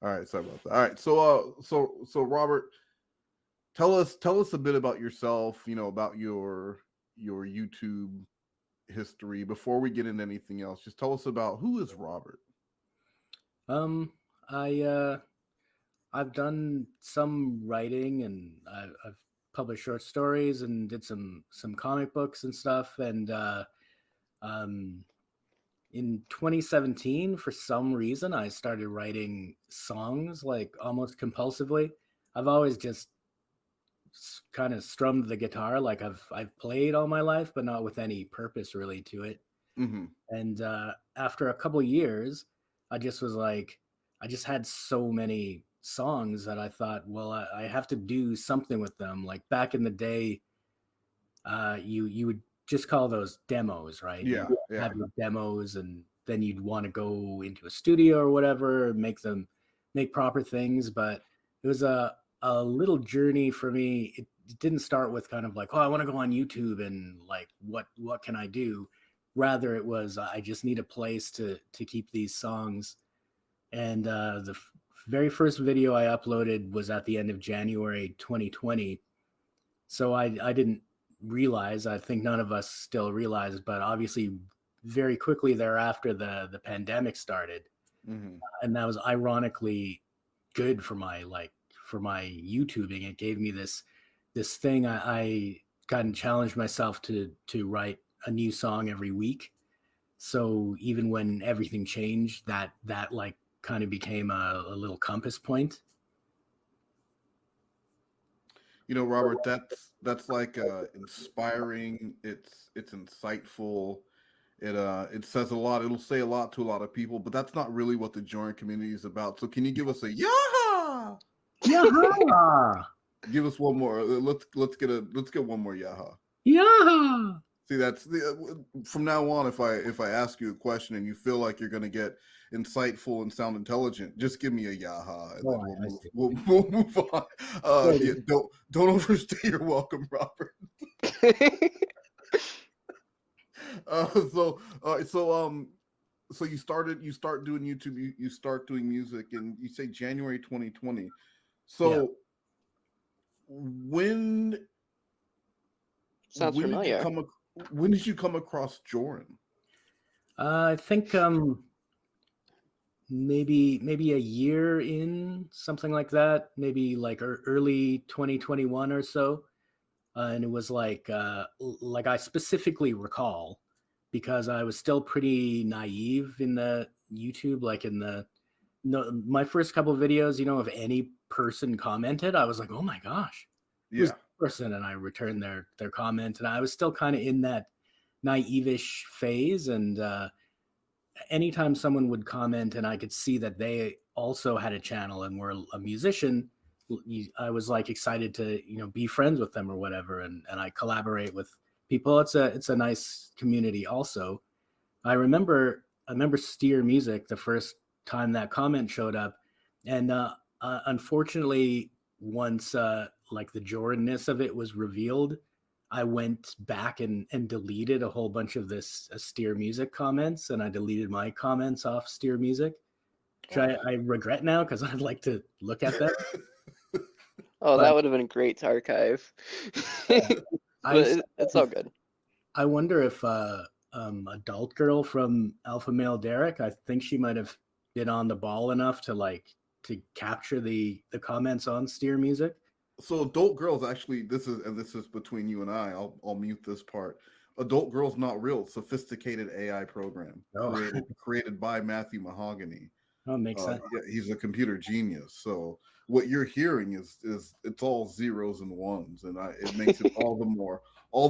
All right, sorry about that. All right, so Robert, tell us a bit about yourself. About your YouTube history before we get into anything else. Just tell us about who is Robert. Um, I I've done some writing, and I've published short stories and did some comic books and stuff. And um, in 2017, for some reason, I started writing songs like almost compulsively. I've always just kind of strummed the guitar, like I've played all my life, but not with any purpose really to it. Mm-hmm. And after a couple years, I just was like, I just had so many songs that I thought, well, I have to do something with them. Like back in the day, you would just call those demos, right? You Yeah, yeah. have your demos, and then you'd want to go into a studio or whatever, make proper things. But it was a little journey for me. It didn't start with kind of like, oh, I want to go on YouTube and like what can I do? Rather, it was I just need a place to keep these songs. And the very first video I uploaded was at the end of January 2020. So I didn't realize, I think none of us still realized, but obviously very quickly thereafter the pandemic started. Mm-hmm. And that was ironically good for my YouTubing. It gave me this thing. I kind of challenged myself to write a new song every week. So even when everything changed, that like kind of became a little compass point. Robert, that's like inspiring. It's insightful. It says a lot. It'll say a lot to a lot of people, but that's not really what the joint community is about. So can you give us a yaha? Yeah. Give us one more. Let's get one more yaha. Yeah. See, that's from now on. If I ask you a question and you feel like you're going to get insightful and sound intelligent, just give me a yaha, and then Oh, we'll I move. see. We'll move on. Yeah, don't overstay your welcome, Robert. So so you start doing YouTube. You start doing music, and you say January 2020. Yeah. So when Sounds when did you familiar. come across Joran? I think maybe a year in, something like that, maybe like early 2021 or so. And it was like I specifically recall, because I was still pretty naive in the YouTube, like in the no my first couple of videos, if any person commented, I was like, oh my gosh, who's Yeah. this person? And I returned their comment, and I was still kind of in that naive-ish phase. And anytime someone would comment and I could see that they also had a channel and were a musician, I was like excited to be friends with them or whatever, and I collaborate with people. It's a nice community also. I remember Steer Music the first time that comment showed up, and unfortunately, once like the Jordanness of it was revealed, I went back and deleted a whole bunch of this Steer Music comments, and I deleted my comments off Steer Music, which I regret now because I'd like to look at them. Oh, But that would have been great to archive. I But it's all good. I wonder if Adult Girl from Alpha Male Derek, I think she might have been on the ball enough to capture the comments on Steer Music. So adult girls actually, this is between you and I. I'll mute this part. Adult girls not real, sophisticated AI program Oh, created by Matthew Mahogany. that makes sense. Yeah, he's a computer genius. So what you're hearing is it's all zeros and ones, and it makes it all the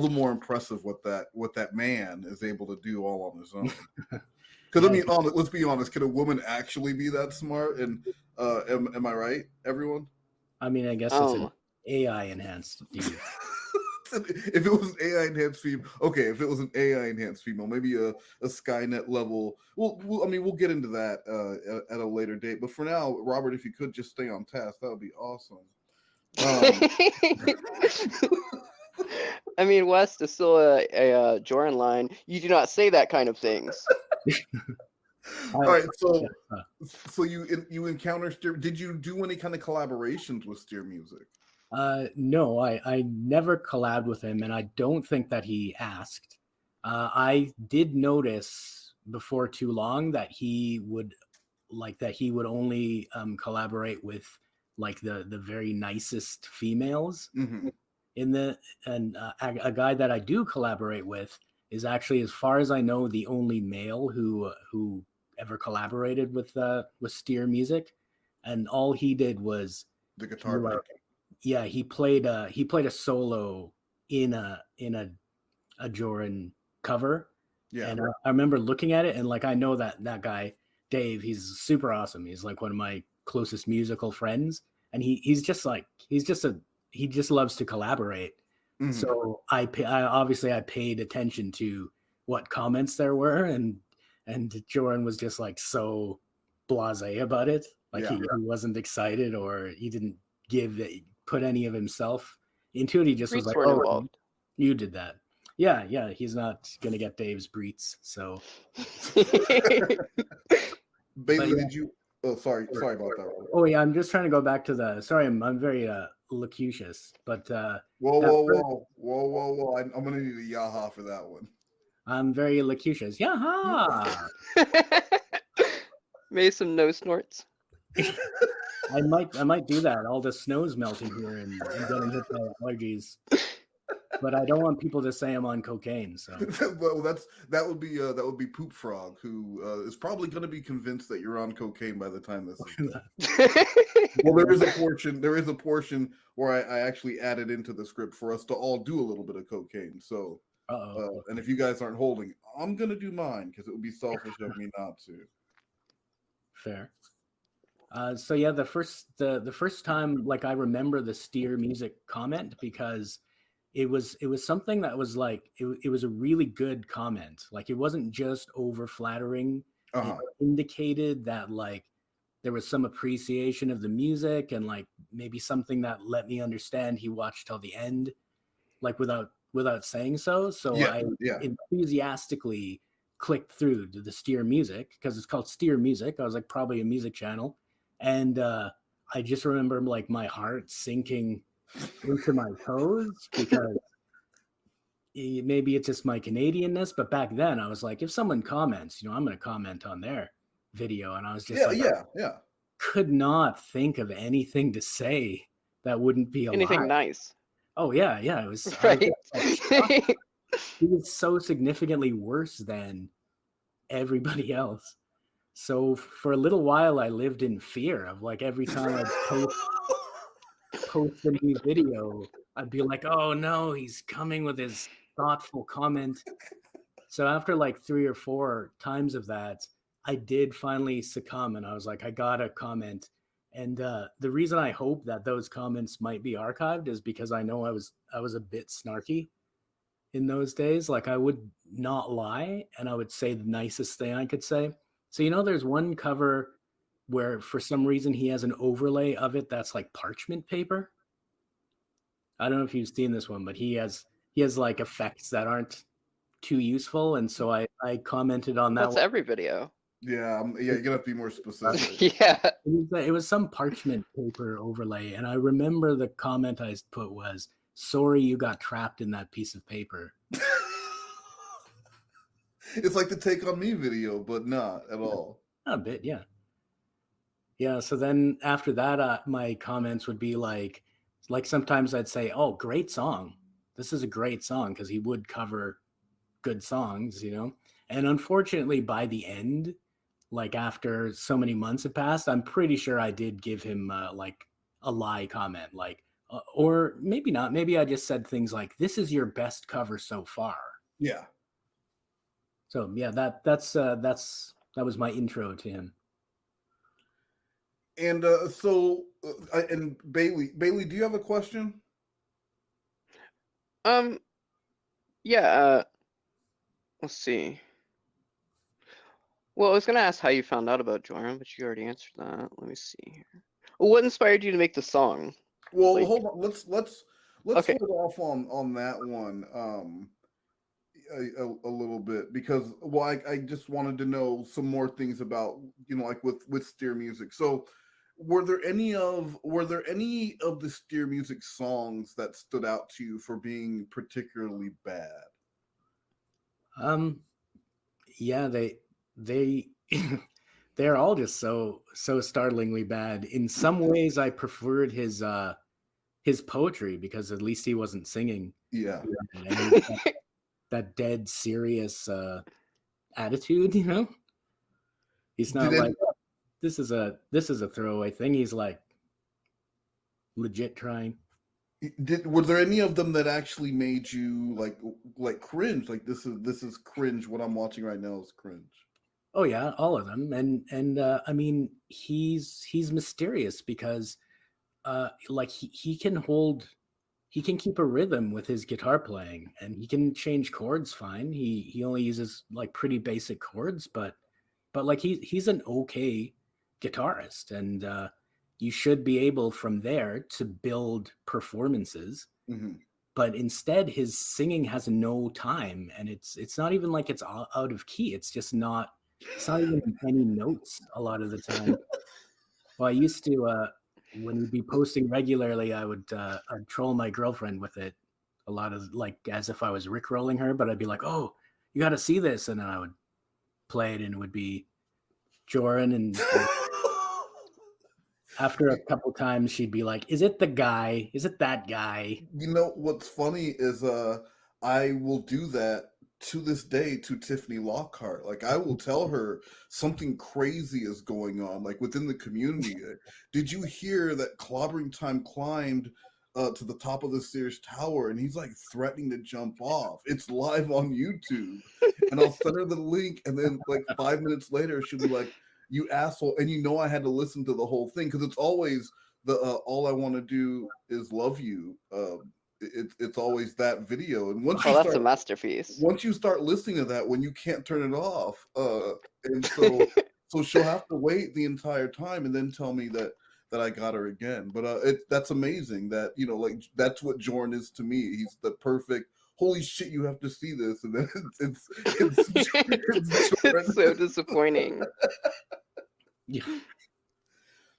more impressive what that man is able to do all on his own. Because let's be honest. Can a woman actually be that smart? And am I right, everyone? I mean, I guess it's an AI enhanced dude. If it was an AI enhanced female, okay. If it was an AI enhanced female, maybe a Skynet level. We'll get into that at a later date. But for now, Robert, if you could just stay on task, that would be awesome. I mean, West is still a Joran line. You do not say that kind of things. All right, Yeah, so you encounter Steer. Did you do any kind of collaborations with Steer Music? no, I never collabed with him, and I don't think that he asked. I did notice before too long that he would only collaborate with like the very nicest females Mm-hmm. in the and a guy that I do collaborate with is actually, as far as I know, the only male who ever collaborated with Steer Music, and all he did was The he guitar like picking. yeah he played a solo in a Joran cover, Yeah. and I remember looking at it and like I know that guy Dave, he's super awesome. He's like one of my closest musical friends, and he just loves to collaborate. Mhm. So I obviously I paid attention to what comments there were, and Joran was just like so blasé about it. Like Yeah. he wasn't excited, or he didn't put any of himself into it. He just was Breeds like, weren't "Oh, involved. you did that." Yeah. He's not gonna get Dave's breets. So, Bailey, yeah. did you? Oh, sorry about that, Robert. Oh yeah, I'm just trying to go back to the. Sorry, I'm very locucious, but Whoa! I'm gonna need a yaha for that one. I'm very locucious. Yaha! Made some no snorts. I might do that. All the snow's melting here, and I'm getting hit by allergies. But I don't want people to say I'm on cocaine. So Well, that would be Poop Frog, who is probably going to be convinced that you're on cocaine by the time this is done. Well, there is a portion where I actually added into the script for us to all do a little bit of cocaine. So, and if you guys aren't holding, I'm gonna do mine because it would be selfish of me not to. Fair. So yeah, the first time, like, I remember the Steer Music comment because it was something that was like it was a really good comment. Like, it wasn't just over flattering. It indicated that like there was some appreciation of the music, and like maybe something that let me understand he watched till the end, like without saying so. So Yeah, I yeah. enthusiastically clicked through to the Steer Music because it's called Steer Music. I was like, probably a music channel, and I just remember like my heart sinking into my toes because maybe it's just my Canadianness, but back then I was like, if someone comments, I'm going to comment on their video, and I was just yeah. Could not think of anything to say that wouldn't be a Anything lie. nice. Oh yeah, it was Right. He was so significantly worse than everybody else. So for a little while, I lived in fear of like every time I'd post a new video, I'd be like, oh no, he's coming with his thoughtful comment. So after like 3 or 4 times of that, I did finally succumb, and I was like, I gotta comment. And the reason I hope that those comments might be archived is because I know I was a bit snarky in those days. Like, I would not lie, and I would say the nicest thing I could say. So there's one cover where for some reason he has an overlay of it that's like parchment paper. I don't know if you've seen this one, but he has like effects that aren't too useful, and so I commented on that. That's every video. Yeah, you're gonna have to be more specific. Yeah. It was some parchment paper overlay, and I remember the comment I put was, "Sorry, you got trapped in that piece of paper." It's like the Take On Me video, but not at all. A bit, yeah. Yeah. So then after that, my comments would be like sometimes I'd say, "Oh, great song! This is a great song," because he would cover good songs, And unfortunately, by the end, like after so many months had passed, I'm pretty sure I did give him like a lie comment, like, or maybe not. Maybe I just said things like, "This is your best cover so far." Yeah. So yeah, that was my intro to him. And and Bailey, do you have a question? Yeah, let's see. Well, I was gonna ask how you found out about Joran, but you already answered that. Let me see here. Well, what inspired you to make the song? Well, Like- hold on. Let's Okay. hold off on that one. a little bit because I just wanted to know some more things about like with steer music. So were there any of the steer music songs that stood out to you for being particularly bad? Um, yeah, they they're all just so startlingly bad. In some ways, I preferred his poetry because at least he wasn't singing, Yeah. and he's got that dead serious attitude. He's Did not like, any, "Oh, this is a throwaway thing." He's like legit trying. were there any of them that actually made you like cringe? Like this is cringe. What I'm watching right now is cringe. Oh yeah, all of them, and I mean he's mysterious because like he can keep a rhythm with his guitar playing, and he can change chords fine. He only uses like pretty basic chords, but like he's an okay guitarist, and you should be able from there to build performances. Hmm. But instead, his singing has no time, and it's not even like it's out of key. It's not even any notes a lot of the time. Well, I used to when we'd be posting regularly, I'd troll my girlfriend with it a lot of like as if I was rickrolling her, but I'd be like, "Oh, you got to see this," and then I would play it, and it would be Joran, and after a couple times, she'd be like, "Is it the guy? Is it that guy?" You know what's funny is I will do that to this day to Tiffany Lockhart. Like I will tell her something crazy is going on, like within the community. Did you hear that Clobbering Time climbed to the top of the Sears Tower and he's like threatening to jump off? It's live on YouTube. And I'll send her the link, and then like 5 minutes later, she'll be like, "You asshole." And I had to listen to the whole thing because it's always the all I want to do is love you. It's always that video, and Oh, that's a masterpiece. once you start listening to that, when you can't turn it off, and so she'll have to wait the entire time and then tell me that I got her again. But that's amazing that like that's what Jordan is to me. He's the perfect. Holy shit! You have to see this, and then it's Jordan. It's so disappointing. Yeah.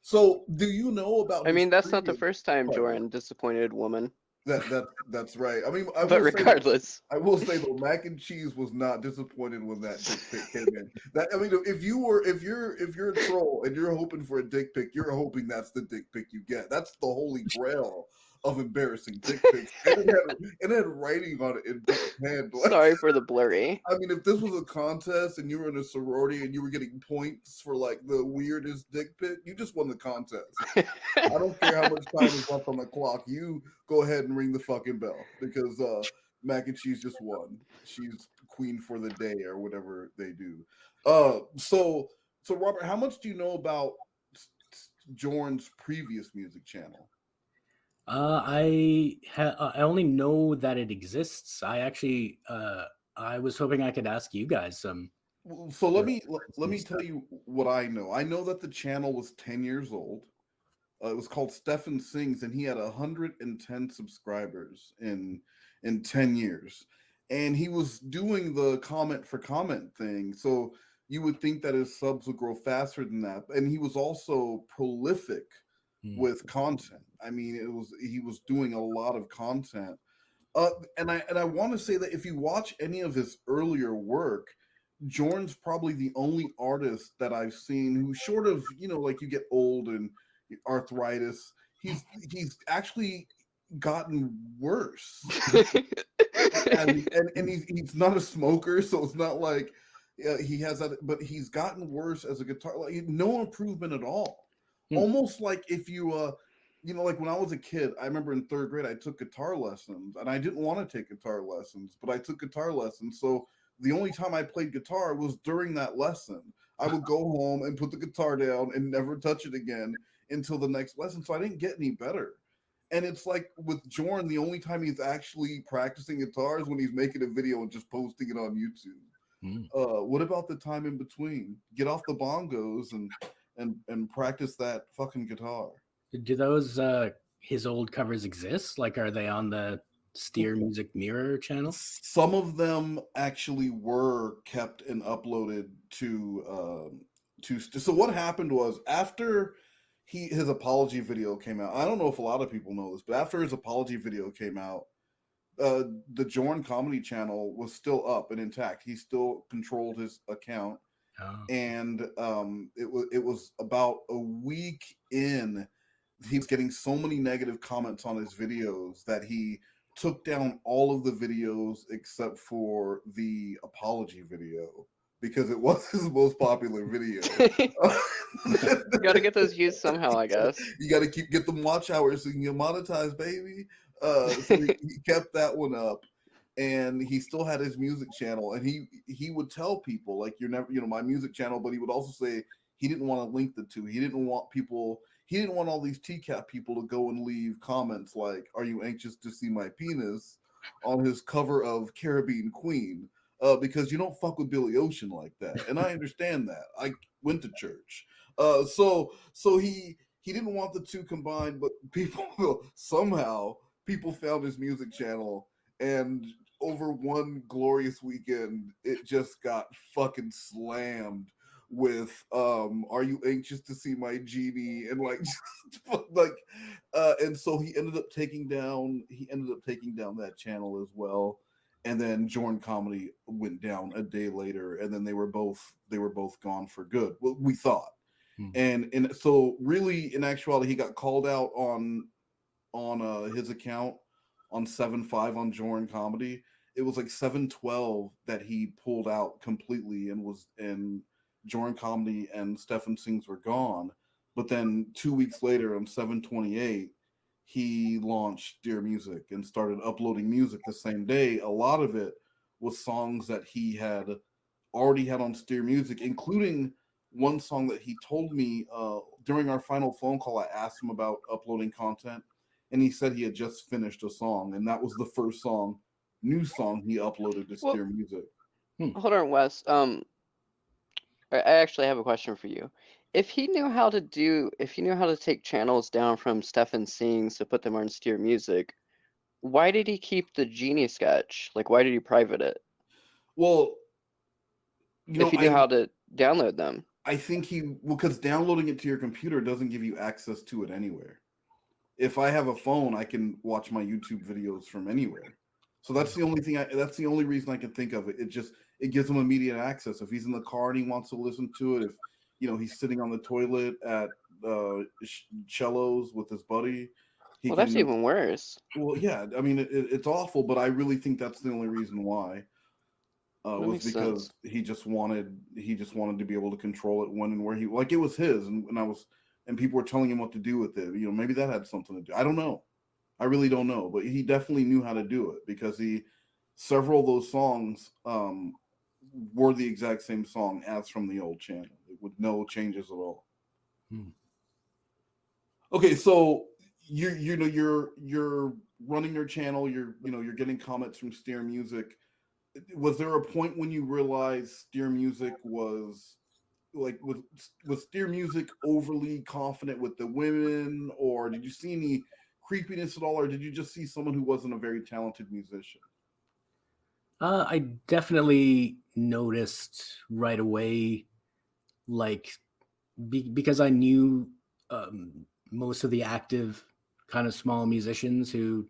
So, do you know about I his mean, that's not the previous? first time Oh, Joran disappointed woman. that's right. I mean, But regardless, I will say though, mac and cheese was not disappointed when that dick pic came in. That I mean, if you're a troll and you're hoping for a dick pic, you're hoping that's the dick pic you get. That's the holy grail of embarrassing dick pics. And it had writing on it in big pen. sorry for the blurry. I mean, if this was a contest and you were in a sorority and you were getting points for like the weirdest dick pic, you just won the contest. I don't care how much time is left on the clock. You go ahead and ring the fucking bell because mac and cheese just won. She's queen for the day or whatever they do. So Robert, how much do you know about Jorn's previous music channel? I only know that it exists. I was hoping I could ask you guys some. So let me tell you what I know. I know that the channel was 10 years old. It was called Stefan Sings, and he had 110 subscribers in 10 years. And he was doing the comment for comment thing. So you would think that his subs would grow faster than that. And he was also prolific with content. I mean, he was doing a lot of content. And I want to say that if you watch any of his earlier work, Jorn's probably the only artist that I've seen who, short of like you get old and arthritis, he's actually gotten worse. and he's not a smoker, so it's not like he has that, but he's gotten worse as a guitar. Like no improvement at all. Almost like if you like when I was a kid, I remember in third grade I took guitar lessons, and I didn't want to take guitar lessons, but I took guitar lessons. So the only time I played guitar was during that lesson. I would go home and put the guitar down and never touch it again until the next lesson. So I didn't get any better. And it's like with Jorn, the only time he's actually practicing guitar is when he's making a video and just posting it on YouTube. What about the time in between? Get off the bongos and practice that fucking guitar. Do those his old covers exist? Like, are they on the Steer Music Mirror channel? Some of them actually were kept and uploaded to. So what happened was after his apology video came out. I don't know if a lot of people know this, but after his apology video came out, the Jorn Comedy channel was still up and intact. He still controlled his account, and it was about a week in. He was getting so many negative comments on his videos that he took down all of the videos except for the apology video because it was his most popular video. You got to get those views somehow, I guess. You got to get them watch hours so you can get monetized, baby. So he kept that one up, and he still had his music channel, and he would tell people like, you're never, my music channel, but he would also say he didn't want to link the two. He didn't want all these TCAP people to go and leave comments like, "Are you anxious to see my penis?" on his cover of Caribbean Queen, because you don't fuck with Billy Ocean like that. And I understand that. I went to church. So he didn't want the two combined, but somehow people found his music channel, and over one glorious weekend, it just got fucking slammed with "Are you anxious to see my genie?" and and so he ended up taking down that channel as well. And then Jorn Comedy went down a day later, and then they were both gone for good. Well, we thought. And so really, in actuality, he got called out on his account on 7.5 on Jorn Comedy. It was like 7.12 that he pulled out completely, and Jorn Comedy and Stefan Sings were gone. But then 2 weeks later on 7.28, he launched Dear Music and started uploading music the same day. A lot of it was songs that he had already had on Steer Music, including one song that he told me during our final phone call. I asked him about uploading content, and he said he had just finished a song, and that was the first new song he uploaded to Steer Music. Hold on, Wes. I actually have a question for you. If he knew how to take channels down from Stefan Sings to put them on Steer Music, why did he keep the Genie sketch? Like, why did he private it? Well, if he knew how to download them. I think because downloading it to your computer doesn't give you access to it anywhere. If I have a phone, I can watch my YouTube videos from anywhere. So that's the only reason I can think of it. It gives him immediate access. If he's in the car and he wants to listen to it, if he's sitting on the toilet at Cello's with his buddy. That's even worse. Well, yeah, I mean it's awful, but I really think that's the only reason why. Was because he just wanted to be able to control it when and where it was his, and people were telling him what to do with it. Maybe that had something to do. I don't know. I really don't know, but he definitely knew how to do it because several of those songs were the exact same song as from the old channel with no changes at all. Okay, so you're running your channel. You're getting comments from Steer Music. Was there a point when you realized Steer Music was Steer Music overly confident with the women, or did you see any creepiness at all, or did you just see someone who wasn't a very talented musician? I definitely noticed right away, because I knew most of the active kind of small musicians who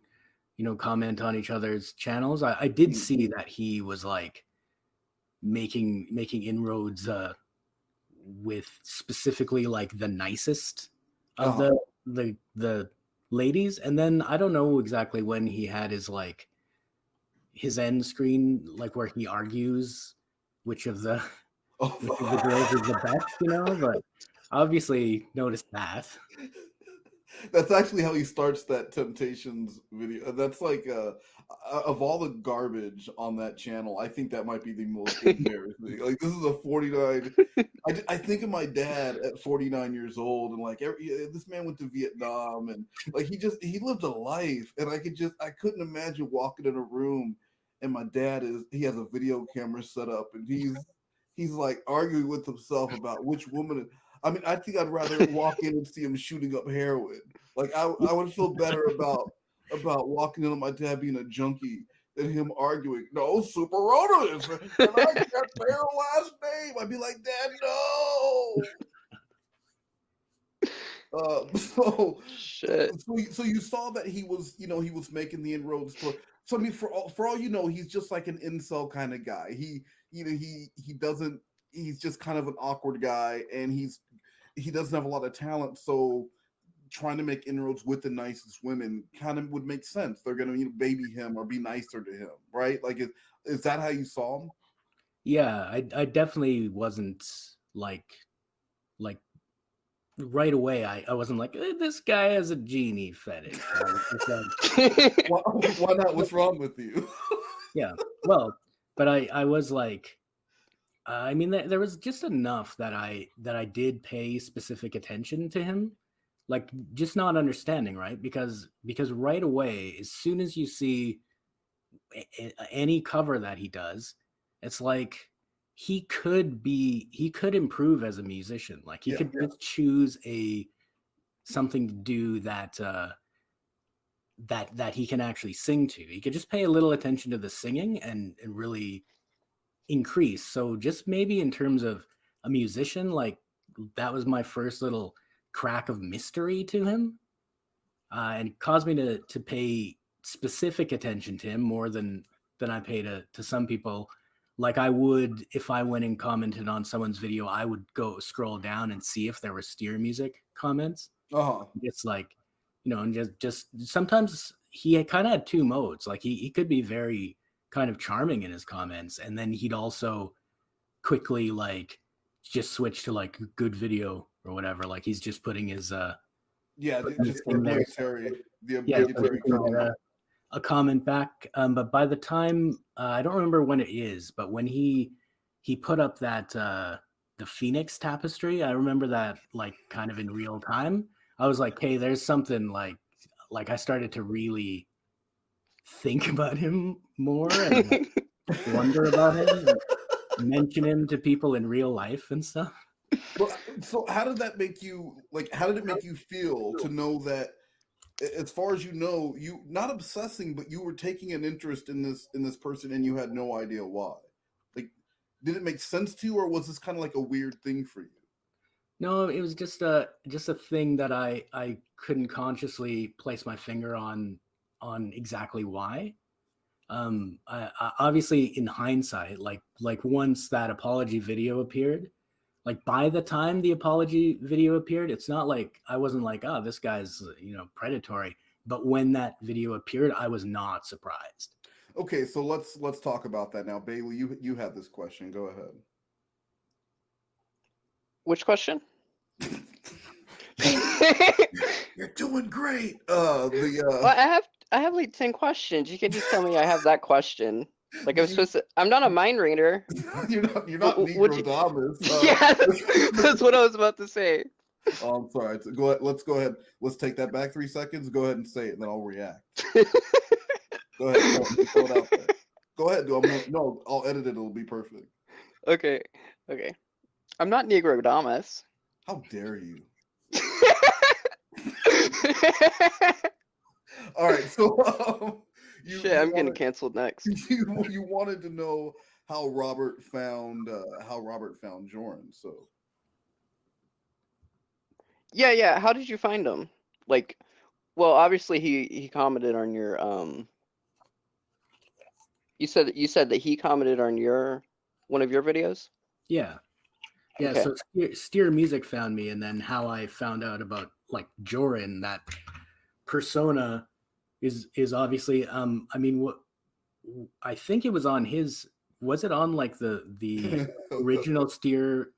comment on each other's channels. I did see that he was making inroads with specifically the nicest of the ladies. And then I don't know exactly when he had his end screen, where he argues which of the girls is the best, but obviously noticed that. That's actually how he starts that Temptations video. That's of all the garbage on that channel, I think that might be the most embarrassing. This is a 49. I think of my dad at 49 years old, and this man went to Vietnam, and he lived a life, and I couldn't imagine walking in a room, and my dad he has a video camera set up, and he's arguing with himself about which woman. I mean, I think I'd rather walk in and see him shooting up heroin. I would feel better about about walking into my dad being a junkie and him arguing, no, Super Rona is, and I can't say her last name. I'd be like, Dad, no. Shit. So you saw that he was, he was making the inroads toward. So I mean, for all you know, he's just like an incel kind of guy. He doesn't. He's just kind of an awkward guy, and he doesn't have a lot of talent. So trying to make inroads with the nicest women kind of would make sense. They're gonna baby him or be nicer to him, right? Like, is that how you saw him? Yeah, I definitely wasn't like right away. I wasn't like, this guy has a genie fetish. I was just like, why not? What's wrong with you? yeah, well, but I was like, I mean, there was just enough that I did pay specific attention to him, like just not understanding, right? Because right away, as soon as you see any cover that he does, it's like he could improve as a musician. Like he could just choose something to do that that he can actually sing to. He could just pay a little attention to the singing and really increase. So just maybe in terms of a musician, like that was my first little crack of mystery to him, and it caused me to pay specific attention to him more than I pay to some people. Like I would if I went and commented on someone's video, I would go scroll down and see if there were steer music comments. It's like, and just sometimes he kind of had two modes. Like he could be very kind of charming in his comments, and then he'd also quickly like just switch to like good video or whatever. Like he's just putting his just the obligatory comment. A comment back. But by the time I don't remember when it is, but when he put up that the Phoenix tapestry, I remember that like kind of in real time. I was like, hey, there's something like I started to really think about him more and wonder about him and mention him to people in real life and stuff. Well, so how did that make you, like, how did it make you feel to know that, as far as you know, you not obsessing, but you were taking an interest in this person and you had no idea why? Like, did it make sense to you, or was this kind of like a weird thing for you? No, it was just a thing that I couldn't consciously place my finger on exactly why. I obviously in hindsight, like once that apology video appeared, like by the time the apology video appeared, it's not like I wasn't like, oh, this guy's predatory. But when that video appeared, I was not surprised. Okay, so let's talk about that now. Bailey, you had this question. Go ahead. Which question? You're doing great. Well, I have like 10 questions. You can just tell me I have that question. Like I'm supposed to. I'm not a mind reader. You're not Negrodamus. Yeah, that's what I was about to say. Oh, I'm sorry. Go ahead. Let's go ahead. Let's take that back 3 seconds. Go ahead and say it, and then I'll react. Go ahead. Throw it out there. Go ahead. No, I'll edit it. It'll be perfect. Okay. I'm not Negrodamus. How dare you? All right. So I'm getting canceled next. You wanted to know how Robert found Joran. So yeah. How did you find him? Like, well, obviously he commented on your You said that he commented on one of your videos. Yeah. Okay. So Steer Music found me, and then how I found out about like Joran, that persona is obviously I mean, what I think it was on his, was it on like the original Steer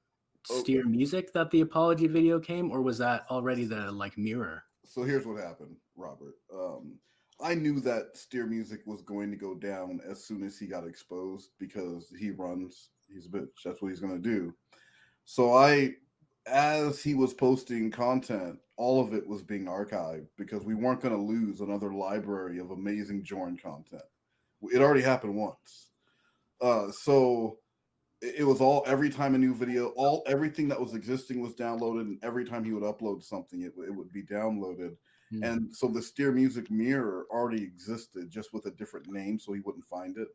Music that the apology video came, or was that already the like mirror? So here's what happened, Robert. I knew that Steer Music was going to go down as soon as he got exposed, because he's a bitch. That's what he's going to do. So as he was posting content, all of it was being archived because we weren't going to lose another library of amazing Joran content. It already happened once. So it was all every time a new video, everything that was existing was downloaded, and every time he would upload something, it would be downloaded. And so the Steer Music mirror already existed, just with a different name, so he wouldn't find it.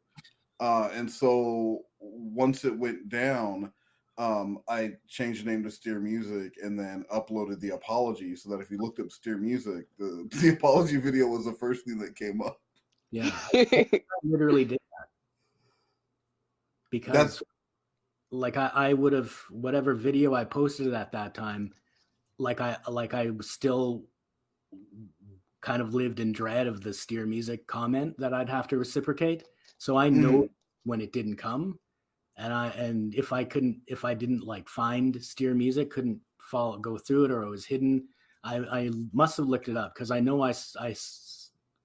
And so once it went down, I changed the name to Steer Music and then uploaded the apology, so that if you looked up Steer Music, the apology video was the first thing that came up. Yeah, I literally did that because like I would have, whatever video I posted at that time, like I still kind of lived in dread of the Steer Music comment that I'd have to reciprocate. So I know when it didn't come, and if I didn't like find Steer Music, couldn't go through it, or it was hidden, I must have looked it up, because I know I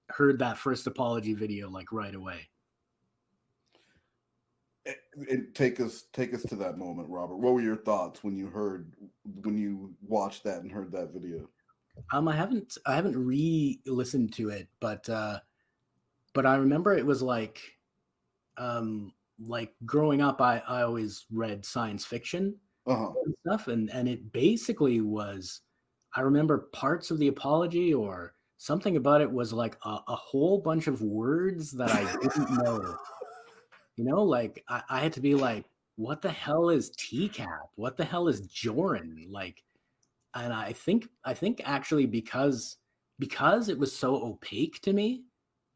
heard that first apology video like right away. Take us to that moment, Robert. What were your thoughts when you watched that and heard that video? I haven't re-listened to it, but I remember it was like growing up, I always read science fiction and stuff, and it basically was, I remember parts of the apology or something about it was like a whole bunch of words that I didn't know. You know, like I had to be like, what the hell is TCAP? What the hell is Joran? Like, and I think actually because it was so opaque to me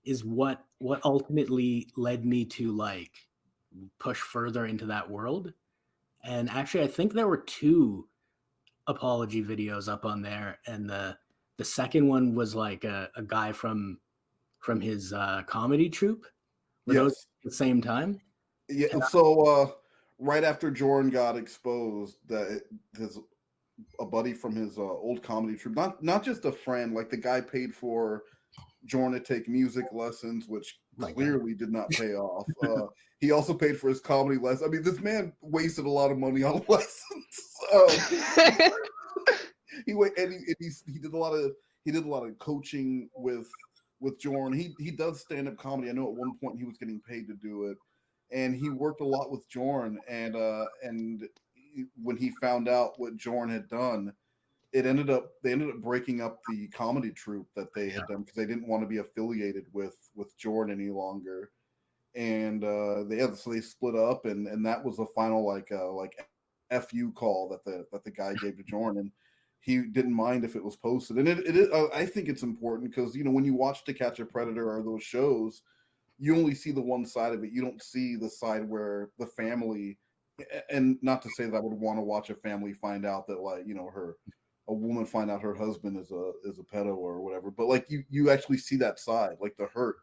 is what ultimately led me to like push further into that world. And actually, I think there were 2 apology videos up on there, and the second one was like a guy from his comedy troupe. Were those at the same time? Yeah. So right after Jordan got exposed, that a buddy from his old comedy troupe, not just a friend, like the guy paid for Jordan to take music lessons, which clearly did not pay off. He also paid for his comedy lessons. I mean, this man wasted a lot of money on lessons. He did a lot of coaching with Jordan. He does stand up comedy. I know at one point he was getting paid to do it, and he worked a lot with Jordan. And when he found out what Jordan had done, they ended up breaking up the comedy troupe that they had done, because they didn't want to be affiliated with Jordan any longer. And so they split up, and that was the final like FU call that the guy gave to Jordan. And he didn't mind if it was posted. And it is, I think it's important, because when you watch To Catch a Predator or those shows, you only see the one side of it. You don't see the side where the family, and not to say that I would want to watch a family find out that, like, a woman find out her husband is a pedo or whatever, but like you actually see that side, like the hurt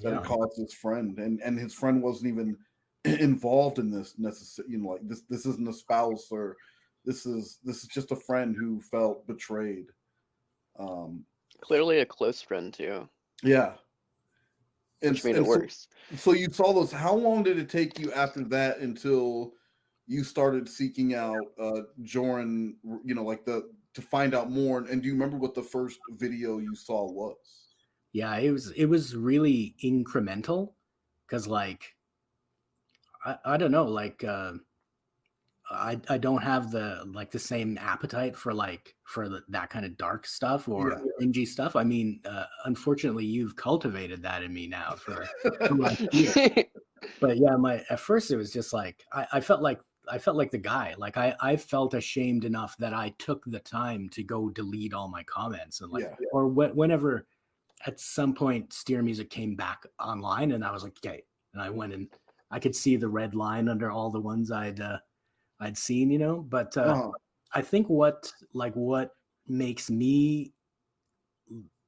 that it caused his friend, and his friend wasn't even involved in this necessarily. Like this isn't a spouse, or this is just a friend who felt betrayed. Clearly a close friend too. Yeah. Which made it worse. So you saw those. How long did it take you after that until you started seeking out Joran, like to find out more? And do you remember what the first video you saw was? Yeah, it was really incremental, because like I don't know, like I don't have the same appetite for that kind of dark stuff or cringy stuff. I mean, unfortunately, you've cultivated that in me now for but yeah, at first it was just like I felt like the guy. Like I felt ashamed enough that I took the time to go delete all my comments, and or whenever at some point Steer Music came back online, and I was like, okay, and I went and I could see the red line under all the ones I'd seen, but I think what makes me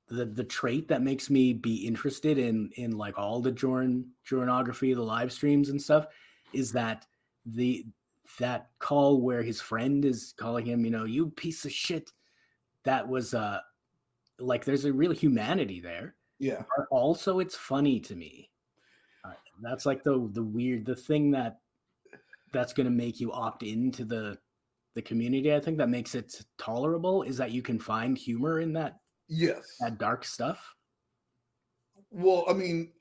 the trait that makes me be interested in like all the Joranography, the live streams and stuff, is that that call where his friend is calling him, you piece of shit. That was like, there's a real humanity there. Yeah. But also, it's funny to me. That's like the thing that's going to make you opt into the community. I think that makes it tolerable is that you can find humor in that. Yes. That dark stuff. Well, I mean,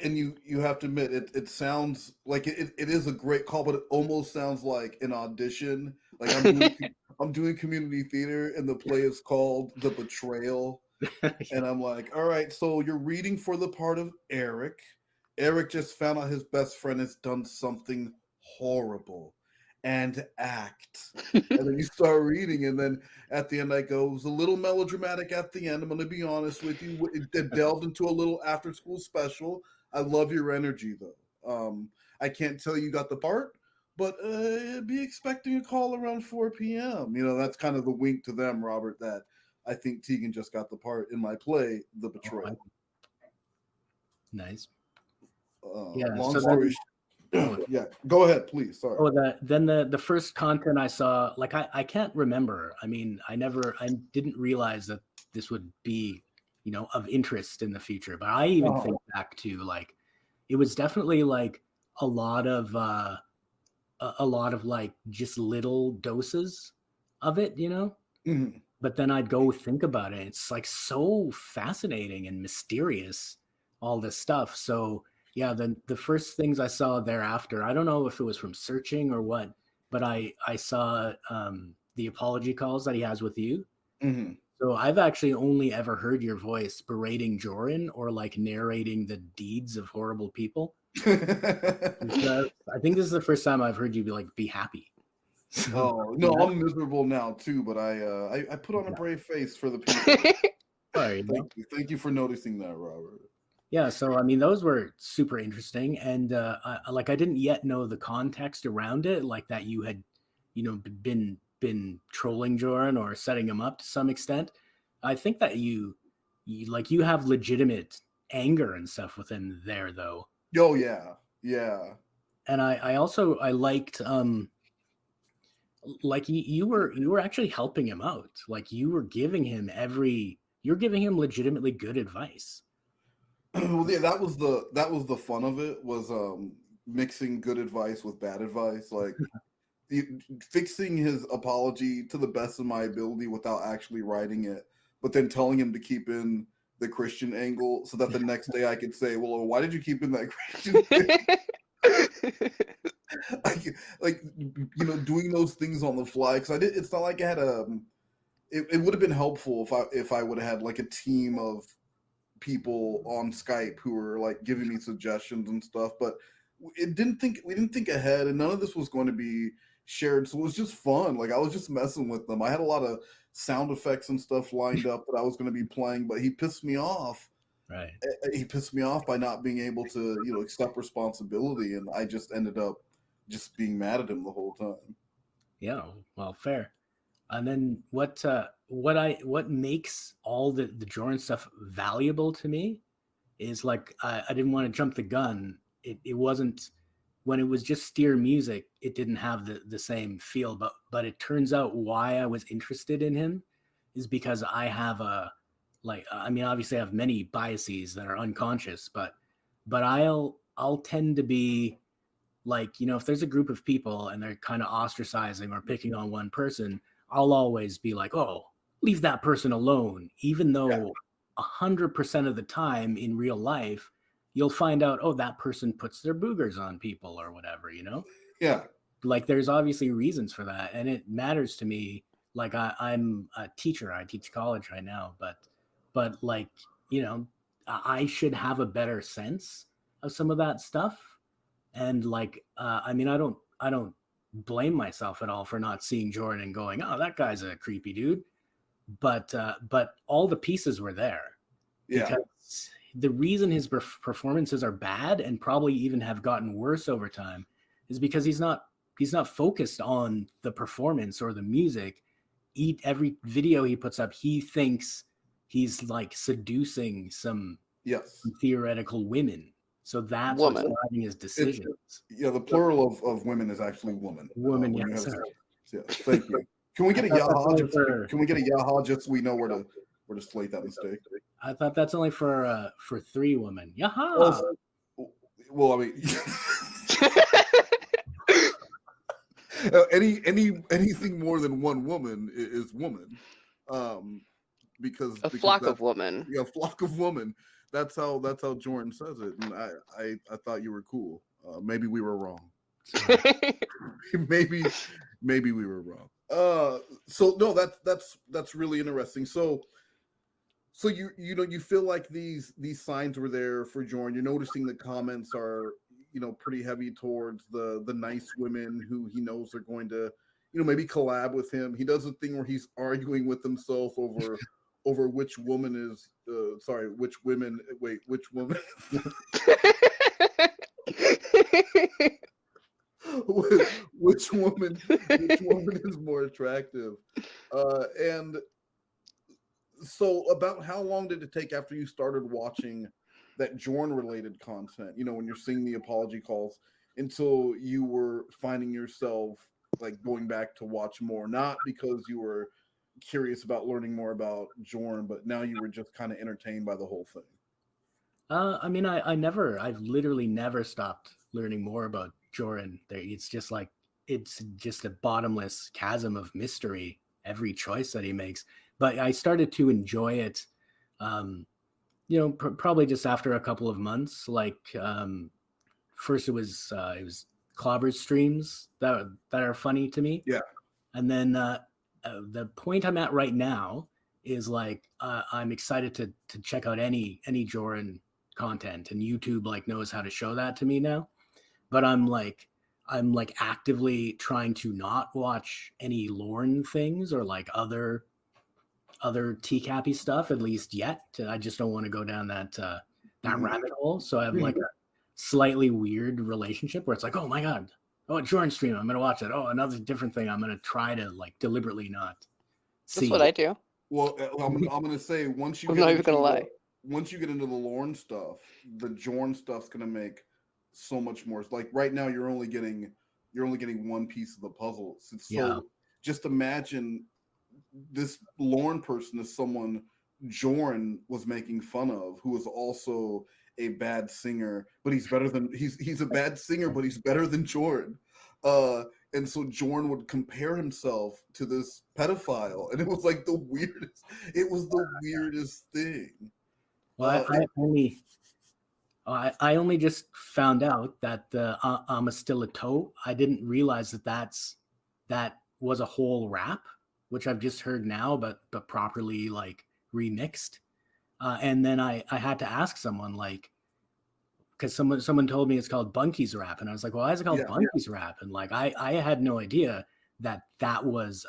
and you have to admit it sounds like it is a great call, but it almost sounds like an audition. Like I'm doing community theater, and the play is called The Betrayal, and I'm like, all right, so you're reading for the part of Eric. Eric just found out his best friend has done something horrible, and act. And then you start reading, and then at the end, I go, it was a little melodramatic at the end. I'm going to be honest with you. It delved into a little after school special. I love your energy, though. I can't tell you got the part, but be expecting a call around 4 p.m. That's kind of the wink to them, Robert, that I think Tegan just got the part in my play, The Betrayal. Nice. Yeah. Long story short. Yeah, go ahead, please. Sorry. Then the first content I saw, like I can't remember. I mean, I didn't realize that this would be, of interest in the future. But I even think back to like, it was definitely like a lot of like just little doses of it, Mm-hmm. But then I'd go think about it. It's like so fascinating and mysterious, all this stuff. So yeah, the first things I saw thereafter, I don't know if it was from searching or what, but I saw the apology calls that he has with you. Mm-hmm. So I've actually only ever heard your voice berating Joran or like narrating the deeds of horrible people. I think this is the first time I've heard you be happy. Oh no, yeah. I'm miserable now too, but I put on a brave face for the people. Sorry, thank you for noticing that, Robert. Yeah, so I mean, those were super interesting, and I didn't yet know the context around it, like that you had, been trolling Joran or setting him up to some extent. I think that you have legitimate anger and stuff within there, though. Oh yeah, yeah. And I also liked like you were actually helping him out, like you're giving him legitimately good advice. Well, yeah, that was the fun of it, was mixing good advice with bad advice, like fixing his apology to the best of my ability without actually writing it, but then telling him to keep in the Christian angle so that the next day I could say, well, why did you keep in that Christian thing? like doing those things on the fly, because it's not like I had it would have been helpful if I would have had like a team of people on Skype who were like giving me suggestions and stuff, but we didn't think ahead, and none of this was going to be shared, so it was just fun. Like I was just messing with them. I had a lot of sound effects and stuff lined up that I was going to be playing, but he pissed me off. Right. He pissed me off by not being able to accept responsibility, and I just ended up just being mad at him the whole time. Yeah, well, fair. And then what makes all the Joran stuff valuable to me is like I didn't want to jump the gun. It wasn't, when it was just steer music, it didn't have the same feel. But it turns out why I was interested in him is because I have obviously I have many biases that are unconscious, but I'll tend to be like, if there's a group of people and they're kind of ostracizing or picking on one person, I'll always be like, oh, leave that person alone, even though 100% of the time in real life, you'll find out, oh, that person puts their boogers on people or whatever, Yeah. Like there's obviously reasons for that. And it matters to me. Like I'm a teacher. I teach college right now, but like, I should have a better sense of some of that stuff. And like, I mean, I don't blame myself at all for not seeing Jordan and going, oh, that guy's a creepy dude. But all the pieces were there. Yeah. Because the reason his performances are bad and probably even have gotten worse over time is because he's not focused on the performance or the music. Every video he puts up, he thinks he's like seducing some theoretical women. So that's what's driving his decisions. The plural of women is actually woman. Woman, yes. Thank you. Can we get a yaha? Can we get a yaha just so we know where to slate that mistake? I thought that's only for 3 women. Yaha. Well, I mean, anything more than one woman is woman. A flock of women. Yeah, a flock of women. That's how Jordan says it, and I thought you were cool. Maybe we were wrong. maybe we were wrong. So no, that's really interesting. So you feel like these signs were there for Jordan. You're noticing the comments are pretty heavy towards the nice women who he knows are going to maybe collab with him. He does a thing where he's arguing with himself over which woman is which women which woman which woman is more attractive, and so about how long did it take after you started watching that Jordan related content, when you're seeing the apology calls, until you were finding yourself like going back to watch more, not because you were curious about learning more about Jordan, but now you were just kind of entertained by the whole thing? I mean, I've literally never stopped learning more about Jordan. It's just a bottomless chasm of mystery, every choice that he makes. But I started to enjoy it, probably just after a couple of months. Like, first it was Clobber's streams that are funny to me. Yeah. And then the point I'm at right now is like I'm excited to check out any Jordan content, and YouTube like knows how to show that to me now. But I'm actively trying to not watch any Lorne things or like other TCAPy stuff, at least yet. I just don't want to go down that rabbit hole. So I have like a slightly weird relationship where it's like, oh my god, oh, Jordan stream, I'm gonna watch it. Oh, another different thing, I'm gonna try to like deliberately not see. That's what I do. Well, I'm gonna say once you I'm get not even gonna lie. Once you get into the Lorne stuff, the Jordan stuff's gonna make so much more. Like right now, you're only getting one piece of the puzzle. So just imagine this Lorne person is someone Jordan was making fun of, who is also a bad singer, but he's a bad singer, but he's better than Jordan. And so Jordan would compare himself to this pedophile, and it was like the weirdest thing. Well, I only just found out that the I'm a still a toe. I didn't realize that was a whole rap, which I've just heard now, but properly like remixed. And then I had to ask someone, like, because someone told me it's called Bunky's Rap, and I was like, well, why is it called Bunky's Rap? And like I had no idea that was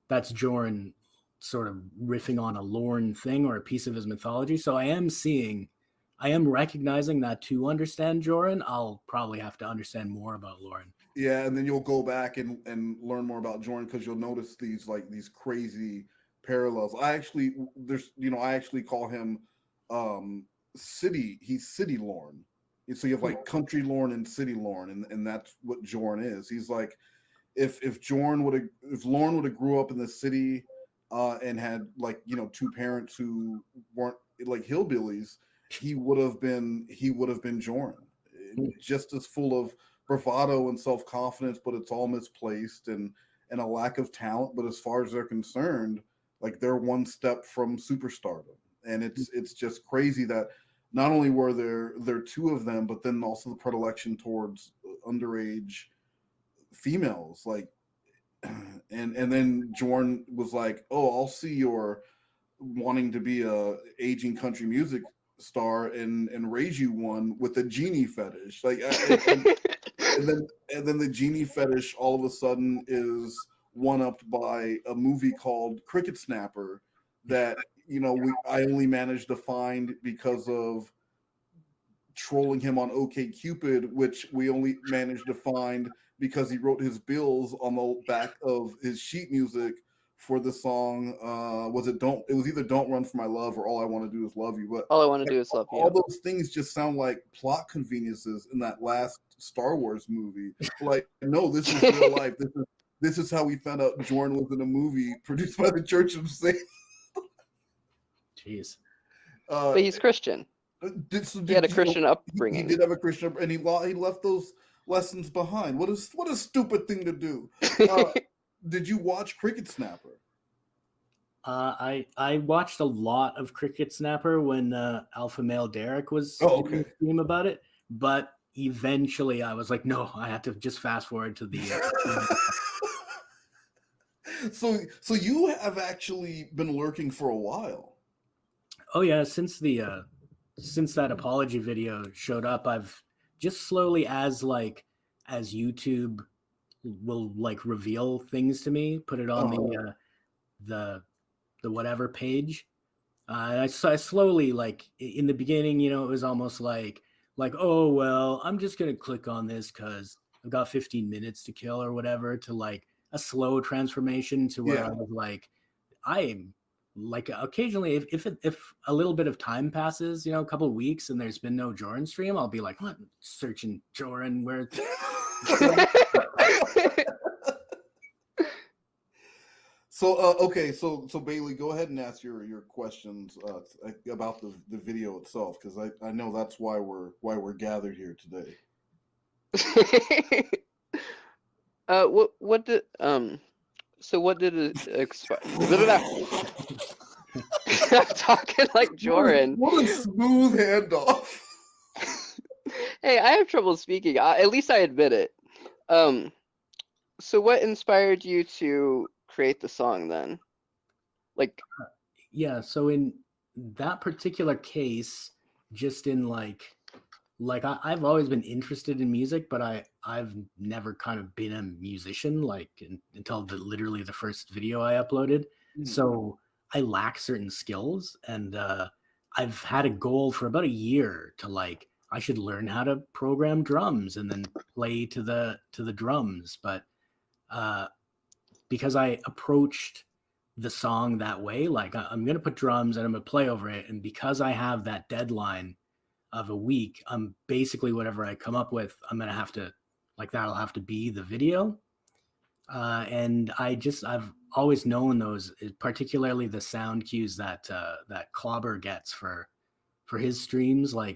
that's Jordan sort of riffing on a Lorne thing or a piece of his mythology. So I am recognizing that to understand Jordan, I'll probably have to understand more about Lorne. Yeah, and then you'll go back and learn more about Jordan, because you'll notice these crazy parallels. I actually call him he's city Lorne. And so you have like country Lorne and city Lorne, and that's what Jordan is. He's like, if Lorne would have grew up in the city and had like two parents who weren't like hillbillies, he would have been Jordan, just as full of bravado and self-confidence, but it's all misplaced, and a lack of talent. But as far as they're concerned, like they're one step from superstardom. And it's just crazy that not only were there two of them, but then also the predilection towards underage females, like, and then Jordan was like, oh, I'll see your wanting to be a aging country music star and raise you one with a genie fetish, like, and then the genie fetish all of a sudden is one-upped by a movie called Cricket Snapper that I only managed to find because of trolling him on OkCupid, which we only managed to find because he wrote his bills on the back of his sheet music for the song. It was either Don't Run For My Love or All I Want to Do Is Love You. But All I Want to Do Is Love You. All those things just sound like plot conveniences in that last Star Wars movie. Like, no, this is real life. This is how we found out Jordan was in a movie produced by the Church of Satan. Jeez. But he's Christian. He had a Christian upbringing. He did have a Christian, and he left those lessons behind. What a stupid thing to do. Did you watch Cricket Snapper? I watched a lot of Cricket Snapper when Alpha Male Derek was Oh, doing okay. a stream about it, but eventually I was like, no, I had to just fast forward to the. So you have actually been lurking for a while. Oh yeah, since that apology video showed up, I've just slowly as YouTube will like reveal things to me, put it on the whatever page. I slowly, like in the beginning, it was almost like oh well, I'm just gonna click on this because I've got 15 minutes to kill or whatever, to like a slow transformation to where I was like, I'm like occasionally if a little bit of time passes, a couple of weeks and there's been no Joran stream, I'll be like, what, searching Joran where. So okay, so Bailey, go ahead and ask your questions about the video itself, because I know that's why we're gathered here today. What did so what did it expire? I'm talking like Joran. What a smooth handoff. Hey, I have trouble speaking. At least I admit it. So what inspired you to create the song then? Like, yeah, so in that particular case, just in I've always been interested in music, but I've never kind of been a musician until literally the first video I uploaded. Mm-hmm. So I lack certain skills, and I've had a goal for about a year to I should learn how to program drums and then play to the drums. But because I approached the song that way, I'm going to put drums and I'm going to play over it, and because I have that deadline of a week, I'm basically whatever I come up with, I'm gonna have to that'll have to be the video. And I've always known those, particularly the sound cues that Clobber gets for his streams. I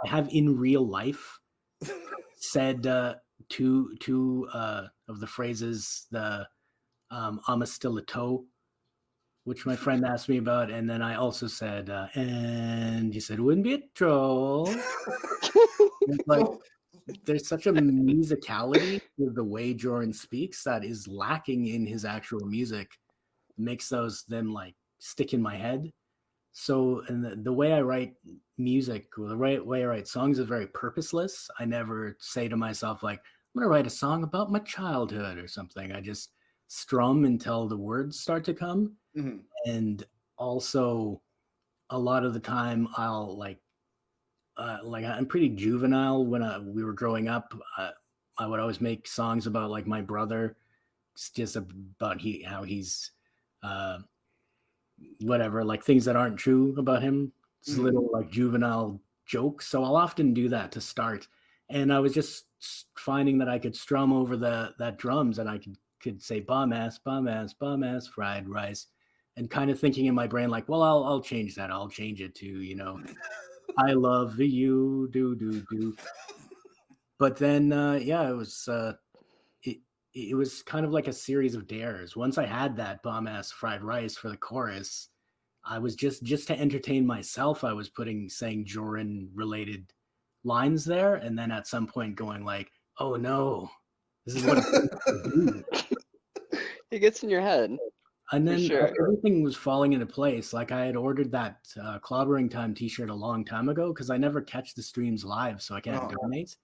have in real life said two of the phrases, the I'm still a toe, which my friend asked me about, and then I said, and he said, wouldn't be a troll. There's such a musicality with the way Joran speaks that is lacking in his actual music. It makes them stick in my head. So, and the way I write music, the way I write songs is very purposeless. I never say to myself, I'm going to write a song about my childhood or something. I just strum until the words start to come. Mm-hmm. And also a lot of the time I'll I'm pretty juvenile. When we were growing up, I would always make songs about my brother, just about how he's whatever, things that aren't true about him. It's little juvenile jokes. So I'll often do that to start. And I was just finding that I could strum over that drums, and I could say bombass fried rice, and kind of thinking in my brain well, I'll change that. I'll change it to I love you, do. But then it was it was kind of like a series of dares. Once I had that bombass fried rice for the chorus, I was just to entertain myself, I was saying Joran related lines there, and then at some point going oh no, this is what it gets in your head. And then everything was falling into place. I had ordered that Clobbering Time t-shirt a long time ago because I never catch the streams live, so I can't donate.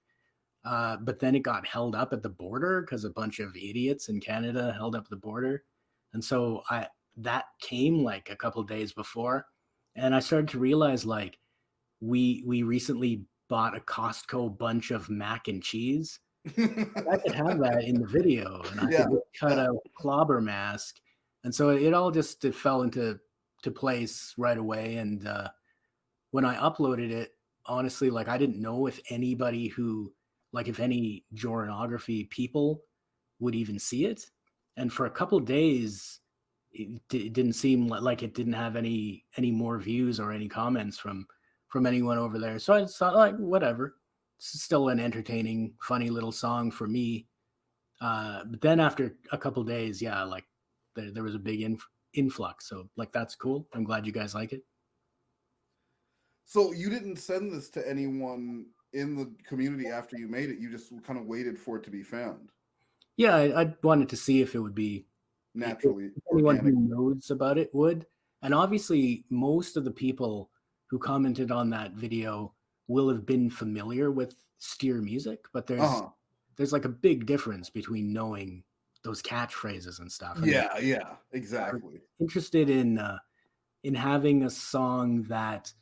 But then it got held up at the border because a bunch of idiots in Canada held up the border. And so that came a couple days before. And I started to realize we recently bought a Costco bunch of mac and cheese. I could have that in the video, and I could cut a clobber mask. And so it all just fell into place right away. And when I uploaded it, honestly, I didn't know if anybody if any Joranography people would even see it. And for a couple of days, it didn't seem like it didn't have any more views or any comments from anyone over there. So I just thought whatever. It's still an entertaining, funny little song for me. But then after a couple of days, there was a big influx. So like that's cool. I'm glad you guys like it. So you didn't send this to anyone in the community after you made it. You just kind of waited for it to be found Yeah, I wanted to see if it would be naturally, if anyone organic. who knows about it would. And obviously, most of the people who commented on that video will have been familiar with steer music, but there's like a big difference between knowing those catchphrases and stuff. And Yeah, I'm exactly. interested in having a song that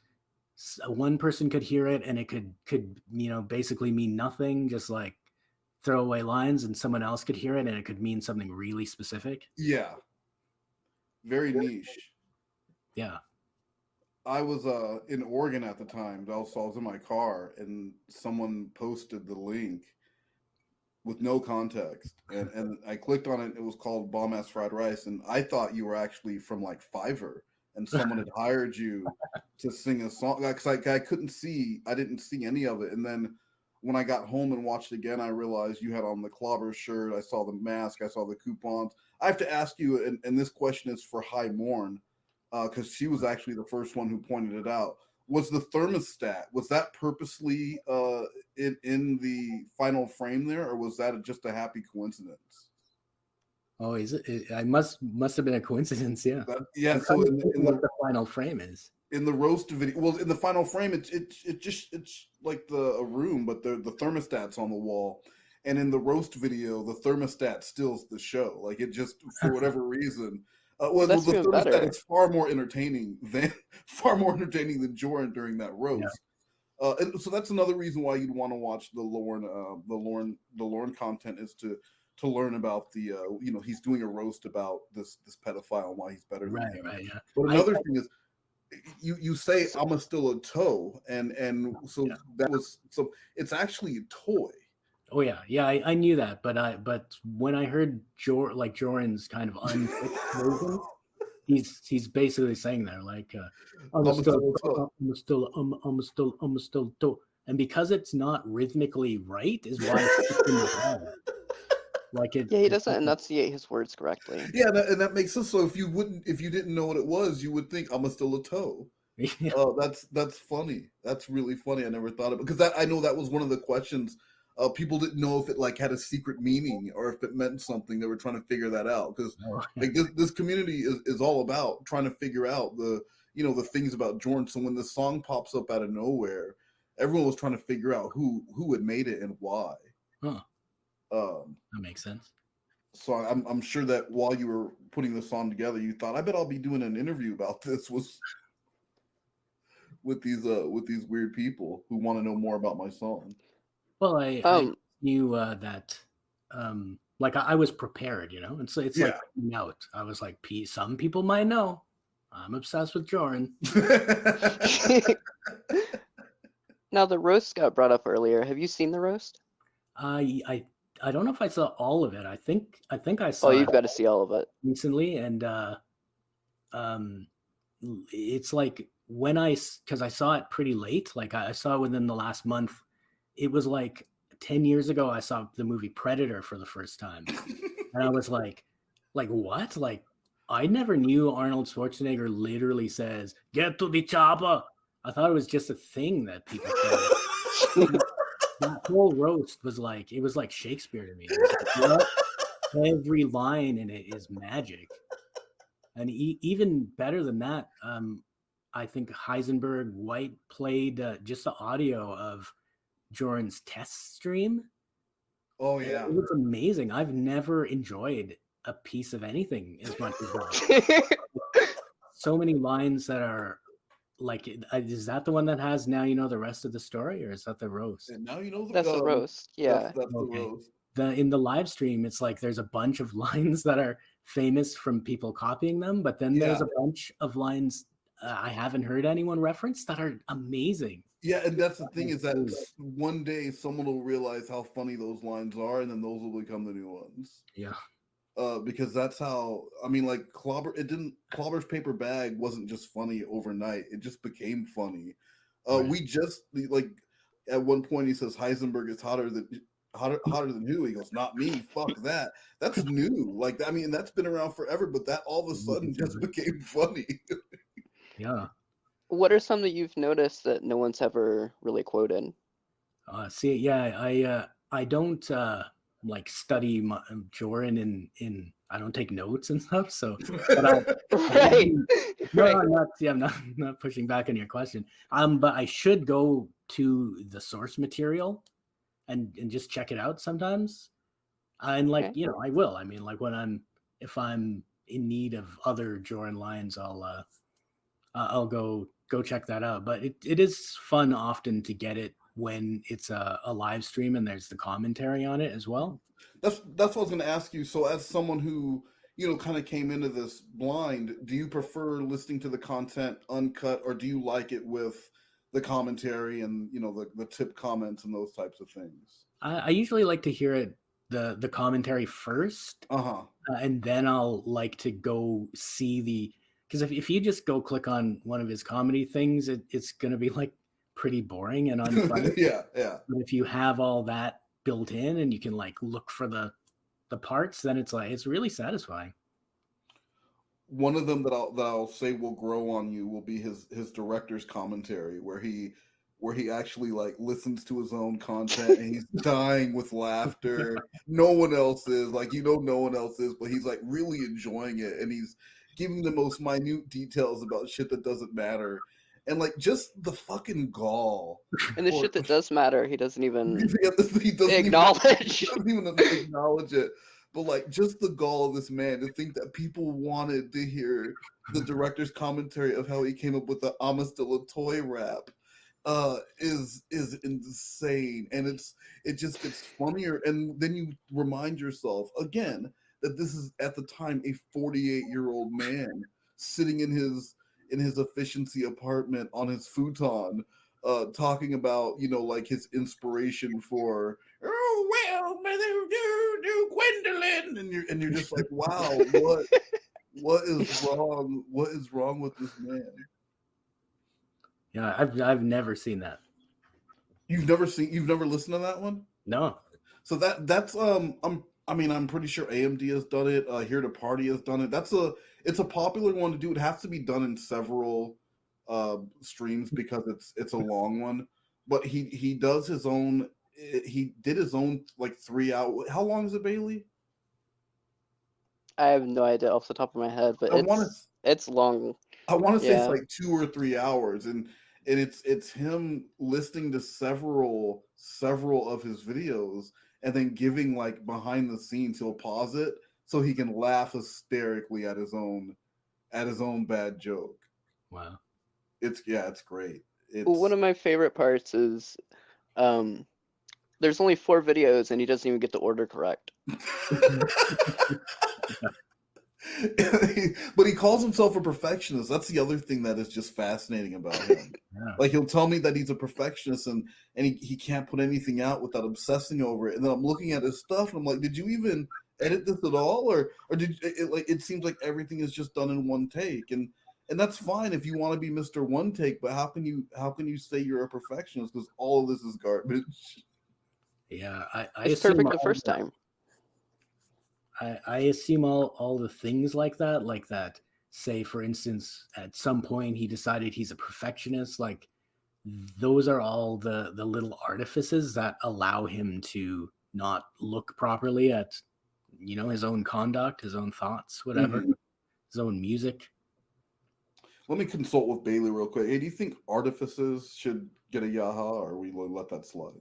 one person could hear it and it could basically mean nothing, just like throwaway lines, and someone else could hear it and it could mean something really specific. Yeah, very niche. Yeah. I was in Oregon at the time. I was in my car, and someone posted the link with no context, and I clicked on it. It was called Bombass Fried Rice, and I thought you were actually from like Fiverr, and someone had hired you to sing a song. Because I couldn't see, I didn't see any of it, and then when I got home and watched again, I realized you had on the clobber shirt. I saw the mask. I saw the coupons. I have to ask you, and this question is for High Morn, because she was actually the first one who pointed it out. Was the thermostat, was that purposely in the final frame there, or was that just a happy coincidence? Oh, is it? I must have been a coincidence. Yeah. Yeah. I'm So trying to think what the final frame is. in the roast video, well, in the final frame, it's like a room, but the thermostat's on the wall, and in the roast video, the thermostat steals the show. Like it just for whatever reason. Well, That's the even thermostat better. is far more entertaining than Jordan during that roast. And so that's another reason why you'd want to watch the Lorne content, is to learn about the he's doing a roast about this pedophile and why he's better than him. Right. Yeah. But another thing is, you say I'm a still a toe, and so Yeah. that was, so it's actually a toy. Oh yeah, I knew that, but when I heard Joran's kind of unfixed version, he's basically saying there like I'm I'm a still a toe. still toe, and because it's not rhythmically right is why it's in my head. Like it. Yeah, he doesn't enunciate his words correctly. Yeah, and that makes sense. So if you didn't know what it was, you would think I'm a still a toe. Yeah. That's funny. That's really funny. I never thought of it, because I know that was one of the questions. People didn't know if it like had a secret meaning or if it meant something. They were trying to figure that out, because like this community is all about trying to figure out the things about Jordan. So when this song pops up out of nowhere, everyone was trying to figure out who had made it and why. Huh. That makes sense. So I'm sure that while you were putting the song together, you thought, I bet I'll be doing an interview about this with these weird people who want to know more about my song. Well, I knew that like I was prepared, and so it's like coming out. I was like, some people might know I'm obsessed with Jordan. Now the roast got brought up earlier. Have you seen the roast? I don't know if I saw all of it. I think I saw. Oh, you've got to see all of it recently, and it's like because I saw it pretty late. Like I saw it within the last month. It was like 10 years ago. I saw the movie Predator for the first time, and I was like what? Like I never knew Arnold Schwarzenegger literally says "Get to the chopper." I thought it was just a thing that people said. That whole roast was like, it was like Shakespeare to me. Like, every line in it is magic. And even better than that, I think Heisenberg White played just the audio of Jordan's test stream. Oh yeah, it was amazing. I've never enjoyed a piece of anything as much as that. So many lines that are like, is that the one that has "now you know the rest of the story," or is that the roast? And now you know that's the roast. Yeah, that's the roast. In the live stream, it's like there's a bunch of lines that are famous from people copying them, but then there's a bunch of lines I haven't heard anyone reference that are amazing. Yeah, and that's the thing, is that one day someone will realize how funny those lines are, and then those will become the new ones. Yeah. Because that's how, I mean, like Clobber's paper bag wasn't just funny overnight. It just became funny. We just, like, at one point he says Heisenberg is hotter than hotter than who? He goes, not me. Fuck that. That's new. Like, I mean, that's been around forever, but that all of a sudden just became funny. Yeah. What are some that you've noticed that no one's ever really quoted? See, yeah, I don't like study Jordan in I don't take notes and stuff. So, but Right. no, Right. I'm not. Yeah, I'm not pushing back on your question. But I should go to the source material and just check it out sometimes. And like, Okay. I will. I mean, like if I'm in need of other Jordan lines, I'll go check that out. But it is fun often to get it when it's a live stream and there's the commentary on it as well. That's what I was going to ask you. So, as someone who kind of came into this blind, do you prefer listening to the content uncut, or do you like it with the commentary and the tip comments and those types of things? I usually like to hear it the commentary first, Uh-huh. and then I'll like to go see because if you just go click on one of his comedy things, it's going to be like pretty boring and unfunny. Yeah. But if you have all that built in and you can like look for the parts, then it's really satisfying. One of them that I'll say will grow on you will be his director's commentary, where he actually like listens to his own content and he's dying with laughter. No one else is, like, no one else is, but he's like really enjoying it, and he's giving the most minute details about shit that doesn't matter, and like just the fucking gall. And the shit that does matter, he doesn't even He doesn't acknowledge. He doesn't even acknowledge it. But like just the gall of this man to think that people wanted to hear the director's commentary of how he came up with the "I'm still a toy" rap is insane, and it just gets funnier. And then you remind yourself again that this is at the time a 48-year-old man sitting in his efficiency apartment on his futon, talking about like his inspiration for Gwendolyn, and you're just like, wow, what is wrong? What is wrong with this man? Yeah, I've never seen that. You've never listened to that one? No. So that's I'm pretty sure AMD has done it. Here to Party has done it. It's a popular one to do. It has to be done in several streams because it's a long one. But he does his own. He did his own like 3 hour. How long is it, Bailey? I have no idea off the top of my head, but it's long. I want to say Yeah. it's like 2 or 3 hours, and it's him listening to several of his videos and then giving like behind the scenes. He'll pause it so he can laugh hysterically at his own bad joke. Wow. It's great. One of my favorite parts is there's only 4 videos and he doesn't even get the order correct. But he calls himself a perfectionist. That's the other thing that is just fascinating about him. Yeah. Like he'll tell me that he's a perfectionist and he can't put anything out without obsessing over it. And then I'm looking at his stuff and I'm like, did you even edit this at all, or did it seems like everything is just done in one take, and that's fine if you want to be Mr. One Take, but how can you say you're a perfectionist because all of this is garbage? Yeah, It's perfect the first time. I assume all the things like that, say for instance, at some point he decided he's a perfectionist, like those are all the little artifices that allow him to not look properly at his own conduct, his own thoughts, whatever, his own music. Let me consult with Bailey real quick. Hey, do you think artifices should get a yaha, or we let that slide?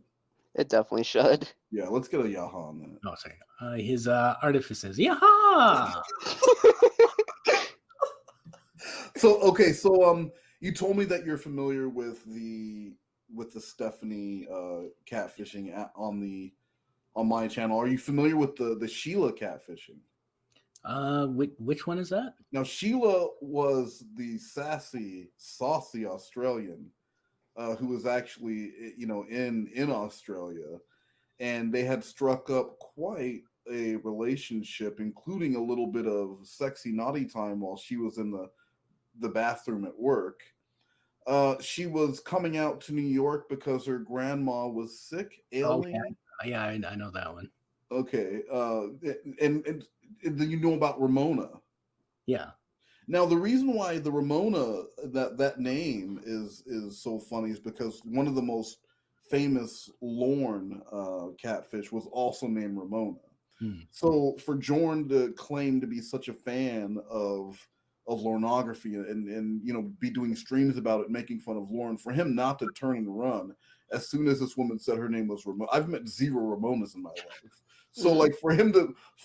It definitely should. Yeah, let's get a yaha on that. Oh, sorry. His artifices. Yaha! So you told me that you're familiar with the Stephanie catfishing on my channel. Are you familiar with the Sheila catfishing? Which one is that? Now Sheila was the saucy Australian who was actually in Australia, and they had struck up quite a relationship, including a little bit of sexy naughty time while she was in the bathroom at work. She was coming out to New York because her grandma was sick, ailing. Yeah, I know that one. Okay, and then you know about Ramona. Yeah. Now, the reason why the Ramona that name is so funny is because one of the most famous Lorne catfish was also named Ramona. Hmm. So for Jorn to claim to be such a fan of Lornography and be doing streams about it, making fun of Lorne, for him not to turn and run as soon as this woman said her name was Ramona. I've met 0 Ramonas in my life. So Mhm. like for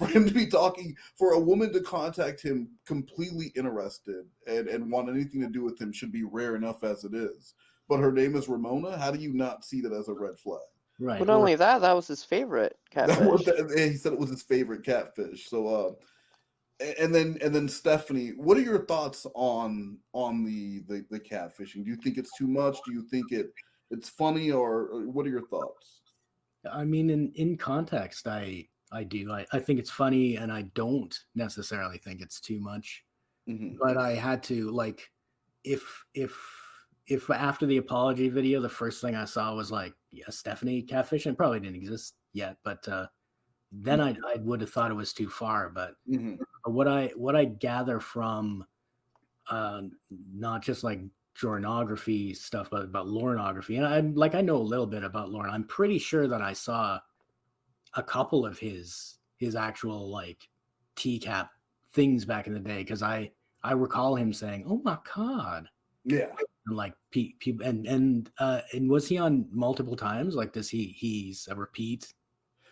him to be talking, for a woman to contact him completely interested and want anything to do with him should be rare enough as it is. But her name is Ramona. How do you not see that as a red flag? Right. But not only that, that was his favorite catfish. He said it was his favorite catfish. So and then Stephanie, what are your thoughts on the catfishing? Do you think it's too much? Do you think it's funny, or what are your thoughts? I mean, in context, I do. I think it's funny, and I don't necessarily think it's too much. Hmm. But I had to like, if if if after the apology video, the first thing I saw was like, yeah, Stephanie catfish, and probably didn't exist yet, but then I would have thought it was too far. But Hmm. what I gather from uh, not just like journography stuff, but about Lornography, and I know a little bit about Lorne. I'm pretty sure that I saw a couple of his actual like TCAP things back in the day because I recall him saying, "Oh my god," Yeah. and like people and was he on multiple times? Like, does he's a repeat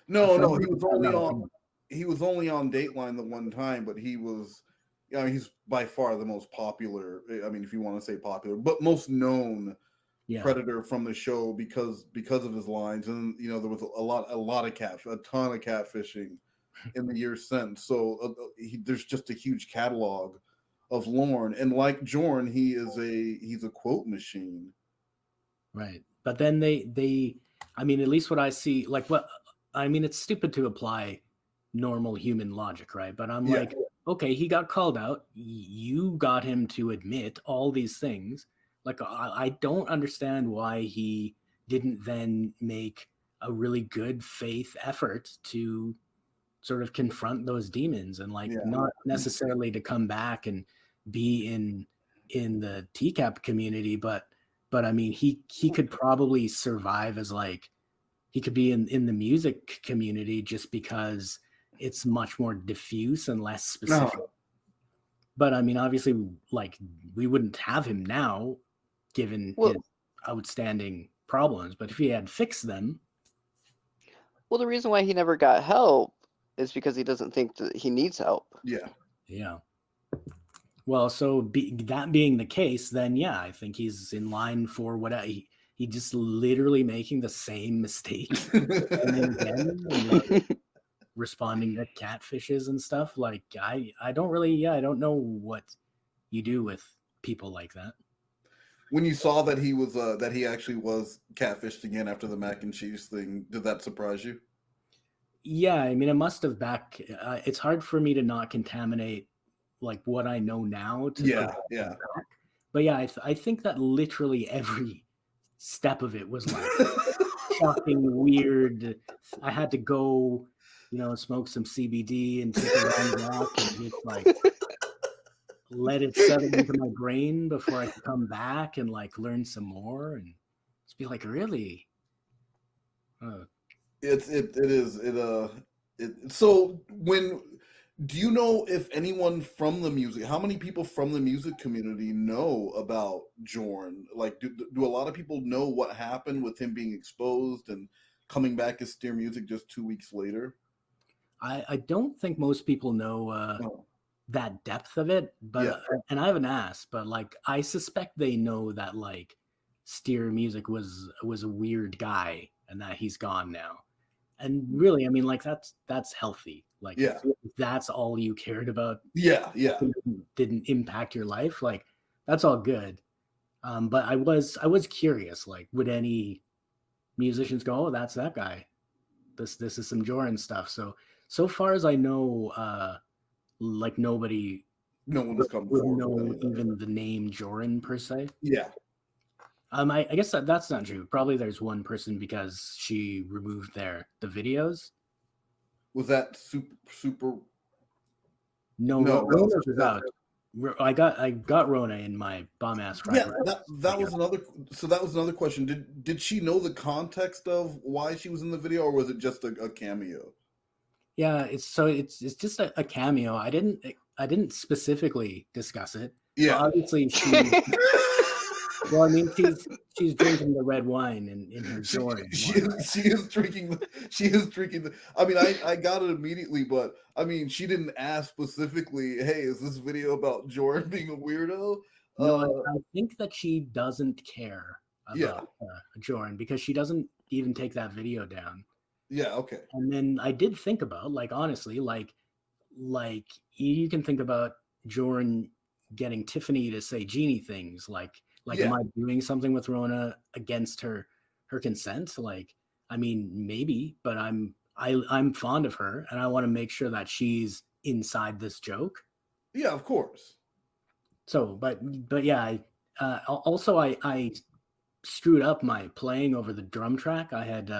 No, no, offender? he was only on Dateline the one time, but he was, yeah, he's by far the most popular. I mean, if you want to say popular, but most known Yeah, predator from the show because of his lines, and there was a lot of a ton of catfishing in the years since. So there's just a huge catalog of Lorne, and like Jorn, he's a quote machine. right. But then I mean, at least what I see, like what I mean, it's stupid to apply normal human logic, right? But I'm Yeah, like, okay, he got called out. You got him to admit all these things. Like, I don't understand why he didn't then make a really good faith effort to sort of confront those demons and like yeah, not necessarily to come back and be in the TCAP community, but I mean he could probably survive as like he could be in the music community just because it's much more diffuse and less specific. no, But I mean, obviously, like we wouldn't have him now, given his Well, outstanding problems. But if he had fixed them, well, the reason why he never got help is because he doesn't think that he needs help. yeah. yeah. Well, so that being the case, then yeah, I think he's in line for what he just literally making the same mistakes again and again, and responding to catfishes and stuff. Like I don't really, yeah, I don't know what you do with people like that. When you saw that he actually was catfished again after the mac and cheese thing, did that surprise you? Yeah, I mean, it must have back. It's hard for me to not contaminate like what I know now to Yeah, project it yeah. back. But yeah, I think that literally every step of it was like shocking, weird. I had to go, smoke some CBD and take a long walk and just like let it settle into my brain before I could come back and like learn some more and just be like, really? Uh, It is so when do you know if anyone from the music, how many people from the music community know about Jorn? Like, do a lot of people know what happened with him being exposed and coming back as Steer Music just 2 weeks later? I don't think most people know No. that depth of it, but Yeah. and I haven't asked, but like I suspect they know that like Steer Music was a weird guy and that he's gone now. And really, I mean, like that's healthy. Like Yeah. if that's all you cared about Yeah. Yeah. didn't impact your life, like that's all good. But I was curious, like, would any musicians go, "Oh, that's that guy. This is some Joran stuff." So far as I know, like nobody No one has come would forward with know any of that. even the name Joran per se. Yeah. I guess that's not true. Probably there's one person because she removed the videos. Was that super? No, No, Rona was out. I got Rona in my Bombass Fried yeah, Rice that video. was another. So that was another question. Did she know the context of why she was in the video, or was it just a cameo? Yeah, it's just a cameo. I didn't specifically discuss it, but Yeah. obviously she. Well, I mean, she's drinking the red wine in her she, Jordan she one. is she is drinking the. I mean, I got it immediately, but I mean, she didn't ask specifically. Hey, is this video about Jordan being a weirdo? No, I think that she doesn't care Yeah. about Jordan because she doesn't even take that video down. Yeah. Okay. And then I did think about, like, honestly, like you can think about Jordan getting Tiffany to say genie things, like Yeah. am I doing something with Rona against her consent? Like, I mean, maybe, but I'm fond of her and I want to make sure that she's inside this joke. Yeah, of course. So, but yeah, also I screwed up my playing over the drum track. I had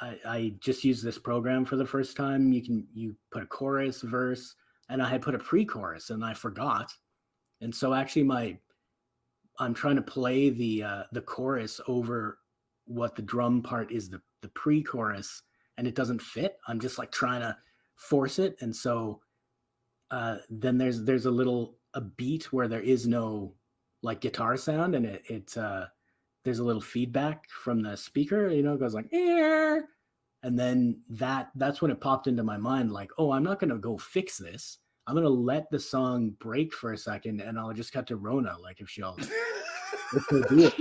I just used this program for the first time. You put a chorus, verse, and I had put a pre-chorus and I forgot. And so actually I'm trying to play the chorus over what the drum part is the pre-chorus, and it doesn't fit. I'm just like trying to force it, and so then there's a beat where there is no like guitar sound, and it there's a little feedback from the speaker. You know, it goes like Ear! And then that's when it popped into my mind, like, oh, I'm not gonna go fix this. I'm gonna let the song break for a second, and I'll just cut to Rona, like if she'll do it.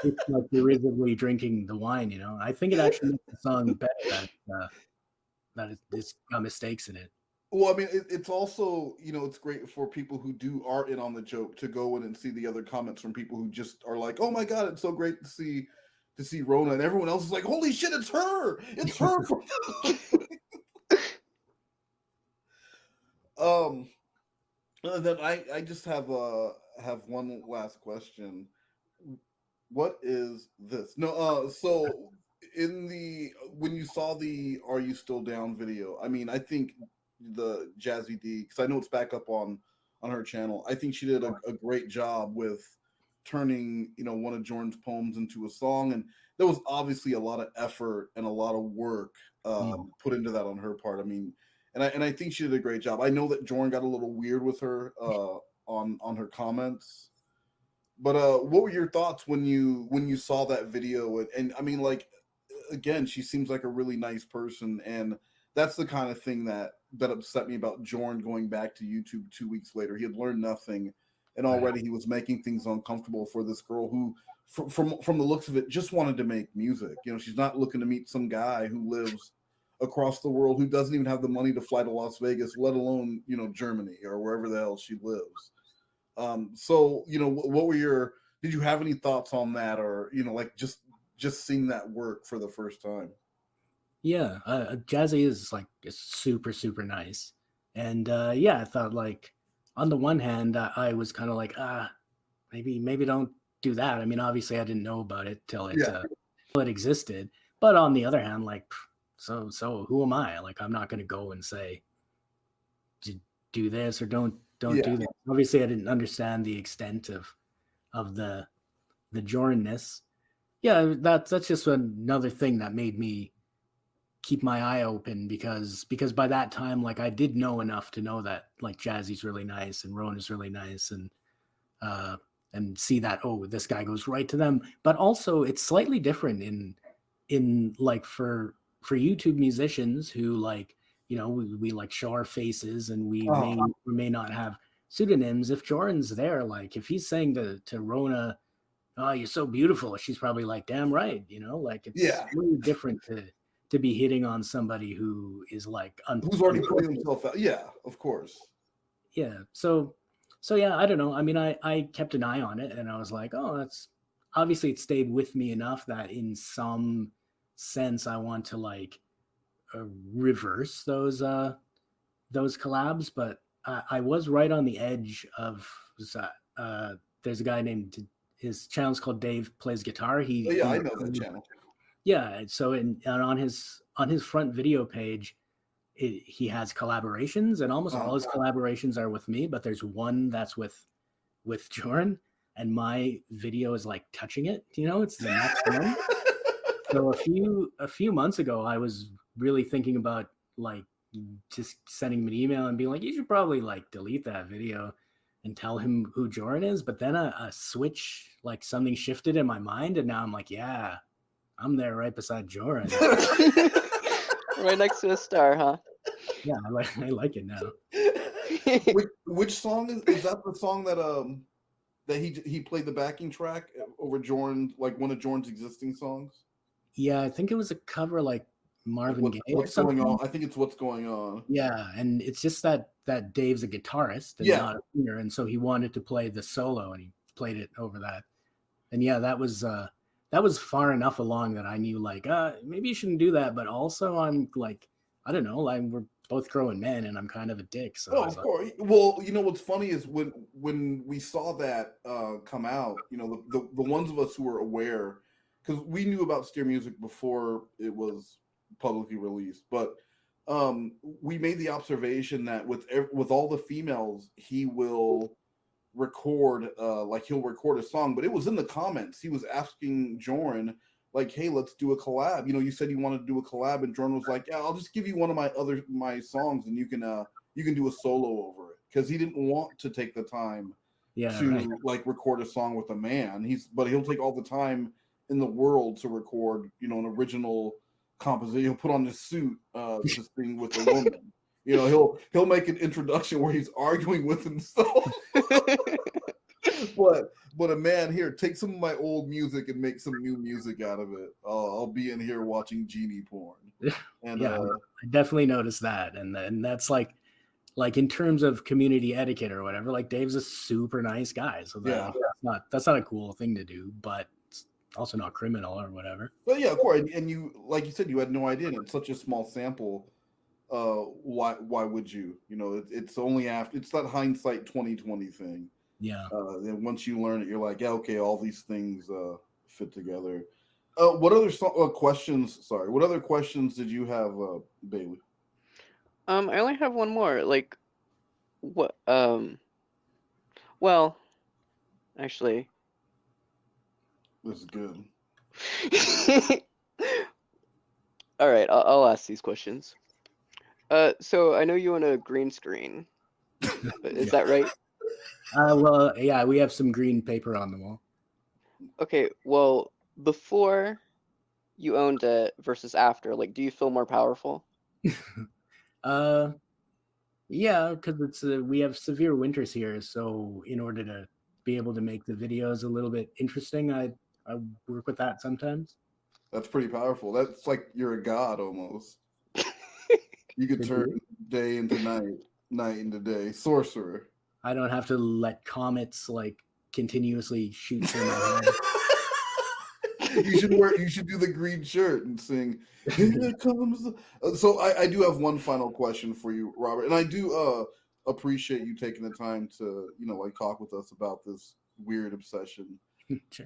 It's like irreversibly drinking the wine, you know. I think it actually makes the song better that it's got mistakes in it. Well, I mean, it's also, it's great for people who are in on the joke to go in and see the other comments from people who just are like, "Oh my god, it's so great to see Rona," and everyone else is like, "Holy shit, it's her! It's her!" Then I just have one last question. What is this? No, so when you saw the "Are You Still Down" video, I mean, I think the Jazzy D, because I know it's back up on her channel. I think she did a great job with turning one of Jordan's poems into a song, and there was obviously a lot of effort and a lot of work put into that on her part. I mean, and I think she did a great job. I know that Jordan got a little weird with her on her comments. But what were your thoughts when you saw that video? And I mean, like, again, she seems like a really nice person, and that's the kind of thing that upset me about Jordan going back to YouTube 2 weeks later. He had learned nothing, and already he was making things uncomfortable for this girl who, from the looks of it, just wanted to make music. She's not looking to meet some guy who lives across the world who doesn't even have the money to fly to Las Vegas, let alone Germany or wherever the hell she lives. So what were did you have any thoughts on that, or like just seeing that work for the first time? Yeah, Jazzy is like super super nice, and yeah, I thought, like, on the one hand, I was kind of like, maybe don't do that. I mean, obviously, I didn't know about it till it existed, but on the other hand, like, so who am I? Like, I'm not going to go and say do this or don't do that. Obviously, I didn't understand the extent of the Jordan-ness. Yeah, that's just another thing that made me keep my eye open, because by that time, like, I did know enough to know that, like, Jazzy's really nice and Rona's really nice, and see that, oh, this guy goes right to them. But also it's slightly different in like for YouTube musicians who, like, we like show our faces, and we may not have pseudonyms. If Jordan's there, like, if he's saying to Rona, "Oh, you're so beautiful," she's probably like, "Damn right," like, it's really different to be hitting on somebody who is like who's already putting himself out. Yeah, of course. Yeah. So yeah, I don't know. I mean, I kept an eye on it, and I was like, oh, that's obviously, it stayed with me enough that in some sense I want to, like, reverse those collabs. But I was right on the edge of there's a guy named, his channel's called Dave Plays Guitar. Oh yeah, I know that channel. Yeah, so on his front video page, he has collaborations, and almost all his collaborations are with me, but there's one that's with Jordan, and my video is like touching it. It's the next one. So a few months ago, I was really thinking about like just sending him an email and being like, you should probably like delete that video and tell him who Jordan is. But then a switch, like something shifted in my mind, and now I'm like, yeah, I'm there right beside Jordan. Right next to a star, huh? Yeah, I like it now. Which song is that? The song that he played the backing track over Jordan, like one of Jordan's existing songs? Yeah, I think it was a cover like Marvin Gaye. What's going on? I think it's What's Going On. Yeah, and it's just that Dave's a guitarist and not a singer, and so he wanted to play the solo, and he played it over that. And yeah, that was far enough along that I knew like maybe you shouldn't do that, but also I'm like, I don't know, like we're both grown men and I'm kind of a dick. So of course. Well, what's funny is when we saw that come out, the ones of us who were aware, because we knew about Steer Music before it was publicly released, but we made the observation that with all the females, he will record he'll record a song, but it was in the comments. He was asking Jordan like, hey, let's do a collab. You said you wanted to do a collab, and Jordan was like, yeah, I'll just give you one of my songs, and you can do a solo over it, because he didn't want to take the time to like record a song with a man. But he'll take all the time in the world to record an original composition. He'll put on this suit to sing with a woman. He'll make an introduction where he's arguing with himself. But a man, here, take some of my old music and make some new music out of it. I'll be in here watching genie porn. And yeah, I definitely noticed that, and that's like in terms of community etiquette or whatever. Like Dave's a super nice guy, so that's not a cool thing to do, but it's also not criminal or whatever. But yeah, of course. And you, like you said, you had no idea, and it's such a small sample. Why would you? It's only after, it's that hindsight 2020 thing. Yeah. Then once you learn it, you're like, yeah, okay, all these things fit together. What other questions? Sorry, what other questions did you have, Bailey? I only have one more. Like, what? Well, actually, this is good. All right, I'll ask these questions. So I know you own a green screen. Is that right? Well, yeah, we have some green paper on the wall. Okay, well, before you owned it versus after, like, do you feel more powerful? Yeah, because we have severe winters here, so in order to be able to make the videos a little bit interesting, I work with that sometimes. That's pretty powerful. That's like you're a god almost. You could turn day into night, night into day. Sorcerer. I don't have to let comets like continuously shoot through my head. You should do the green shirt and sing, "Here comes the..." So I do have one final question for you, Robert, and I do appreciate you taking the time to like talk with us about this weird obsession. Sure.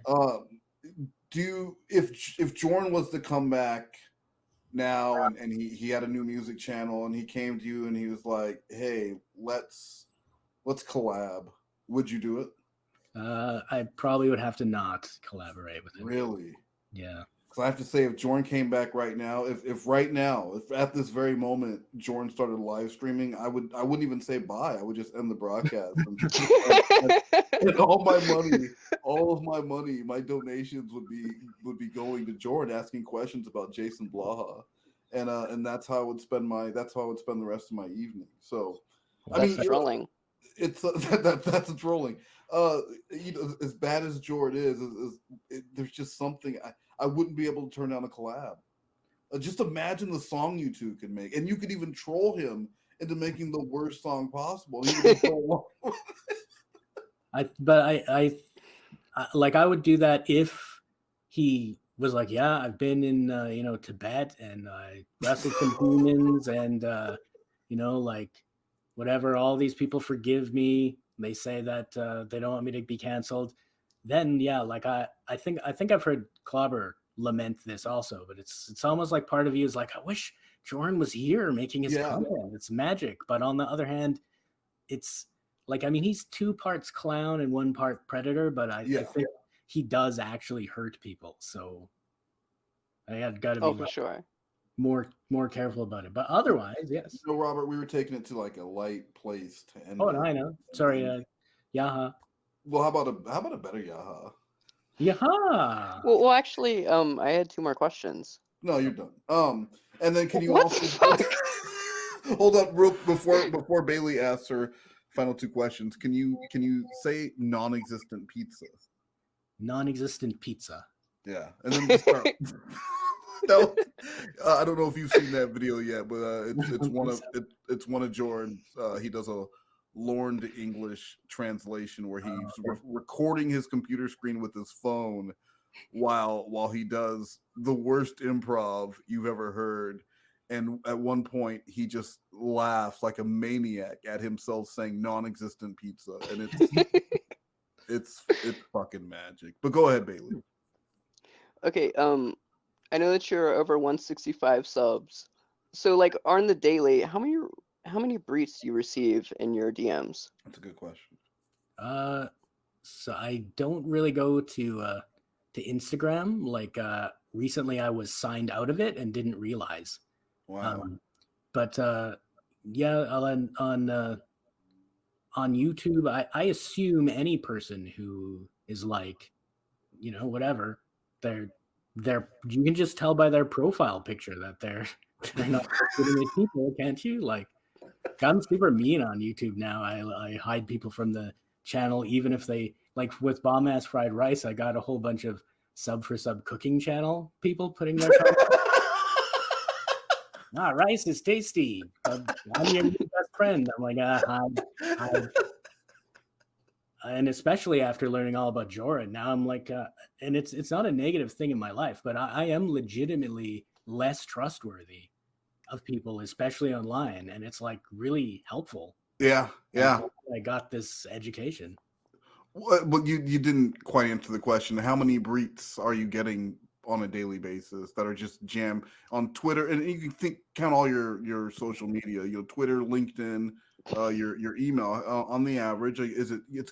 If Jordan was to come back now and he had a new music channel and he came to you and he was like, hey, let's collab, would you do it? I probably would have to not collaborate with him. Really? Yeah. Because I have to say, if Jordan came back right now, if right now, if at this very moment Jordan started live streaming, I wouldn't even say bye. I would just end the broadcast. And all of my money, my donations would be going to Jordan, asking questions about Jason Blaha, and that's how I would spend the rest of my evening. So, well, I mean, trolling. It's that's a trolling. As bad as Jordan is, there's just something I wouldn't be able to turn down a collab. Just imagine the song you two could make, and you could even troll him into making the worst song possible. I would do that if he was like, yeah, I've been in Tibet and I wrestled some demons and like whatever, all these people forgive me. They say that they don't want me to be canceled. then yeah, like I think I've heard Clobber lament this also, but it's almost like part of you is like, I wish Jordan was here making his Yeah. content. It's magic. But on the other hand, it's like, I mean, he's 2 parts clown and 1 part predator, but I think he does actually hurt people. So I have got to be Oh, for sure. more careful about it. But otherwise, yes. No, Robert, we were taking it to like a light place to end. Oh, it. no, I know. Sorry, Yaha. Well, how about a better Yaha? Yaha. Well, actually, I had 2 more questions. No, you're done. And then can you What also the fuck? hold up real before Bailey asks her final 2 questions? Can you say non-existent pizza? Non-existent pizza. Yeah, and then just start. No, I don't know if you've seen that video yet, but it's one of Jordan's. He does a Lorne to English translation where he's recording his computer screen with his phone while he does the worst improv you've ever heard. And at one point, he just laughs like a maniac at himself saying non-existent pizza, and it's fucking magic. But go ahead, Bailey. Okay, I know that you're over 165 subs. So, like, on the daily, how many breeds do you receive in your DMs? That's a good question. So I don't really go to Instagram. Like recently, I was signed out of it and didn't realize. Wow. But yeah, on YouTube, I assume any person who is like, you know, whatever, they're you can just tell by their profile picture that they're not legitimate people, can't you? Like, I'm super mean on YouTube now. I hide people from the channel, even if they, like with Bombass Fried Rice, I got a whole bunch of sub for sub cooking channel people putting their rice is tasty. I'm your new best friend. I'm like, hide. And especially after learning all about Jorah, now I'm like, and it's not a negative thing in my life, but I am legitimately less trustworthy of people, especially online, and it's like really helpful. Yeah. I got this education. But you didn't quite answer the question. How many breeds are you getting on a daily basis that are just jammed on Twitter? And you can count all your social media, Twitter, LinkedIn, your email. On the average, it's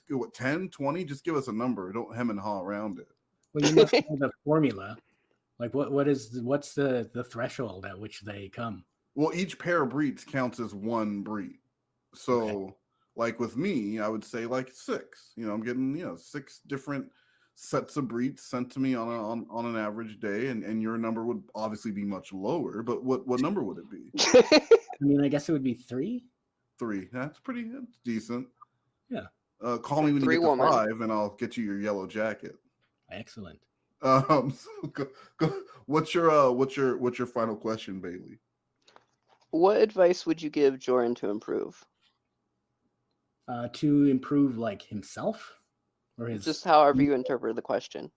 what, 10, 20? Just give us a number. Don't hem and haw around it. Well, you must know the formula. Like what's the threshold at which they come? Well, each pair of breeds counts as one breed. So, okay. Like with me, I would say like 6. I'm getting 6 different sets of breeds sent to me on an average day, and your number would obviously be much lower. But what number would it be? I mean, I guess it would be 3. 3. That's decent. Yeah. Call me when you get to 5, and I'll get you your yellow jacket. Excellent. So go. What's your final question, Bailey? What advice would you give Jordan to improve? To improve, like, himself, or his, just however you interpret the question.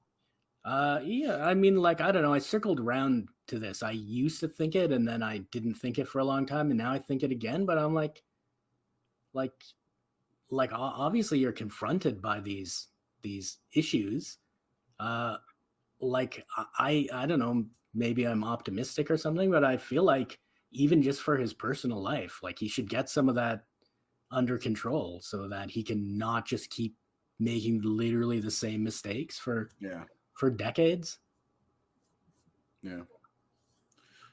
Yeah, I mean, like, I don't know. I circled around to this. I used to think it, and then I didn't think it for a long time, and now I think it again. But I'm like, obviously, you're confronted by these issues. Like, I don't know. Maybe I'm optimistic or something, but I feel like even just for his personal life, like, he should get some of that under control so that he can not just keep making literally the same mistakes for decades. Yeah.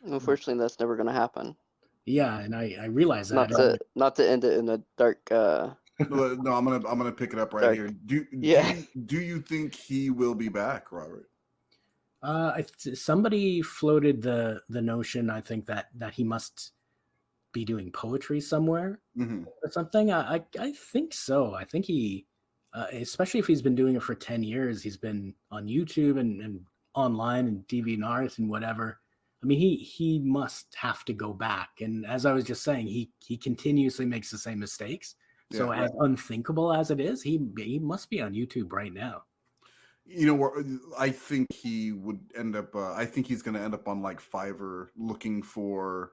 Unfortunately, that's never going to happen. Yeah, and I realize that. Not to end it in a dark. No, I'm gonna pick it up right here. Do you think he will be back, Robert? Somebody floated the notion. I think that he must be doing poetry somewhere or something. I think so. I think he, especially if he's been doing it for 10 years, he's been on YouTube and online and DeviantArt and whatever. I mean, he must have to go back. And as I was just saying, he continuously makes the same mistakes. So as unthinkable as it is, he must be on YouTube right now. I think he would end up. I think he's going to end up on like Fiverr looking for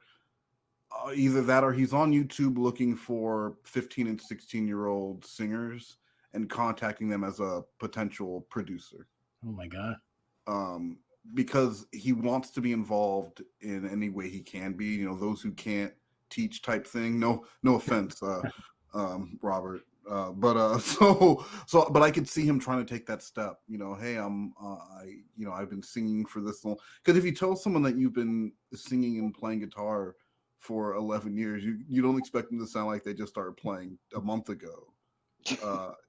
either that or he's on YouTube looking for 15 and 16-year-old singers and contacting them as a potential producer. Oh my God. Because he wants to be involved in any way he can be. You know, those who can't teach type thing. No offense, Robert. But I could see him trying to take that step. You know, hey, I've been singing for this long. Because if you tell someone that you've been singing and playing guitar for 11 years, you don't expect them to sound like they just started playing a month ago.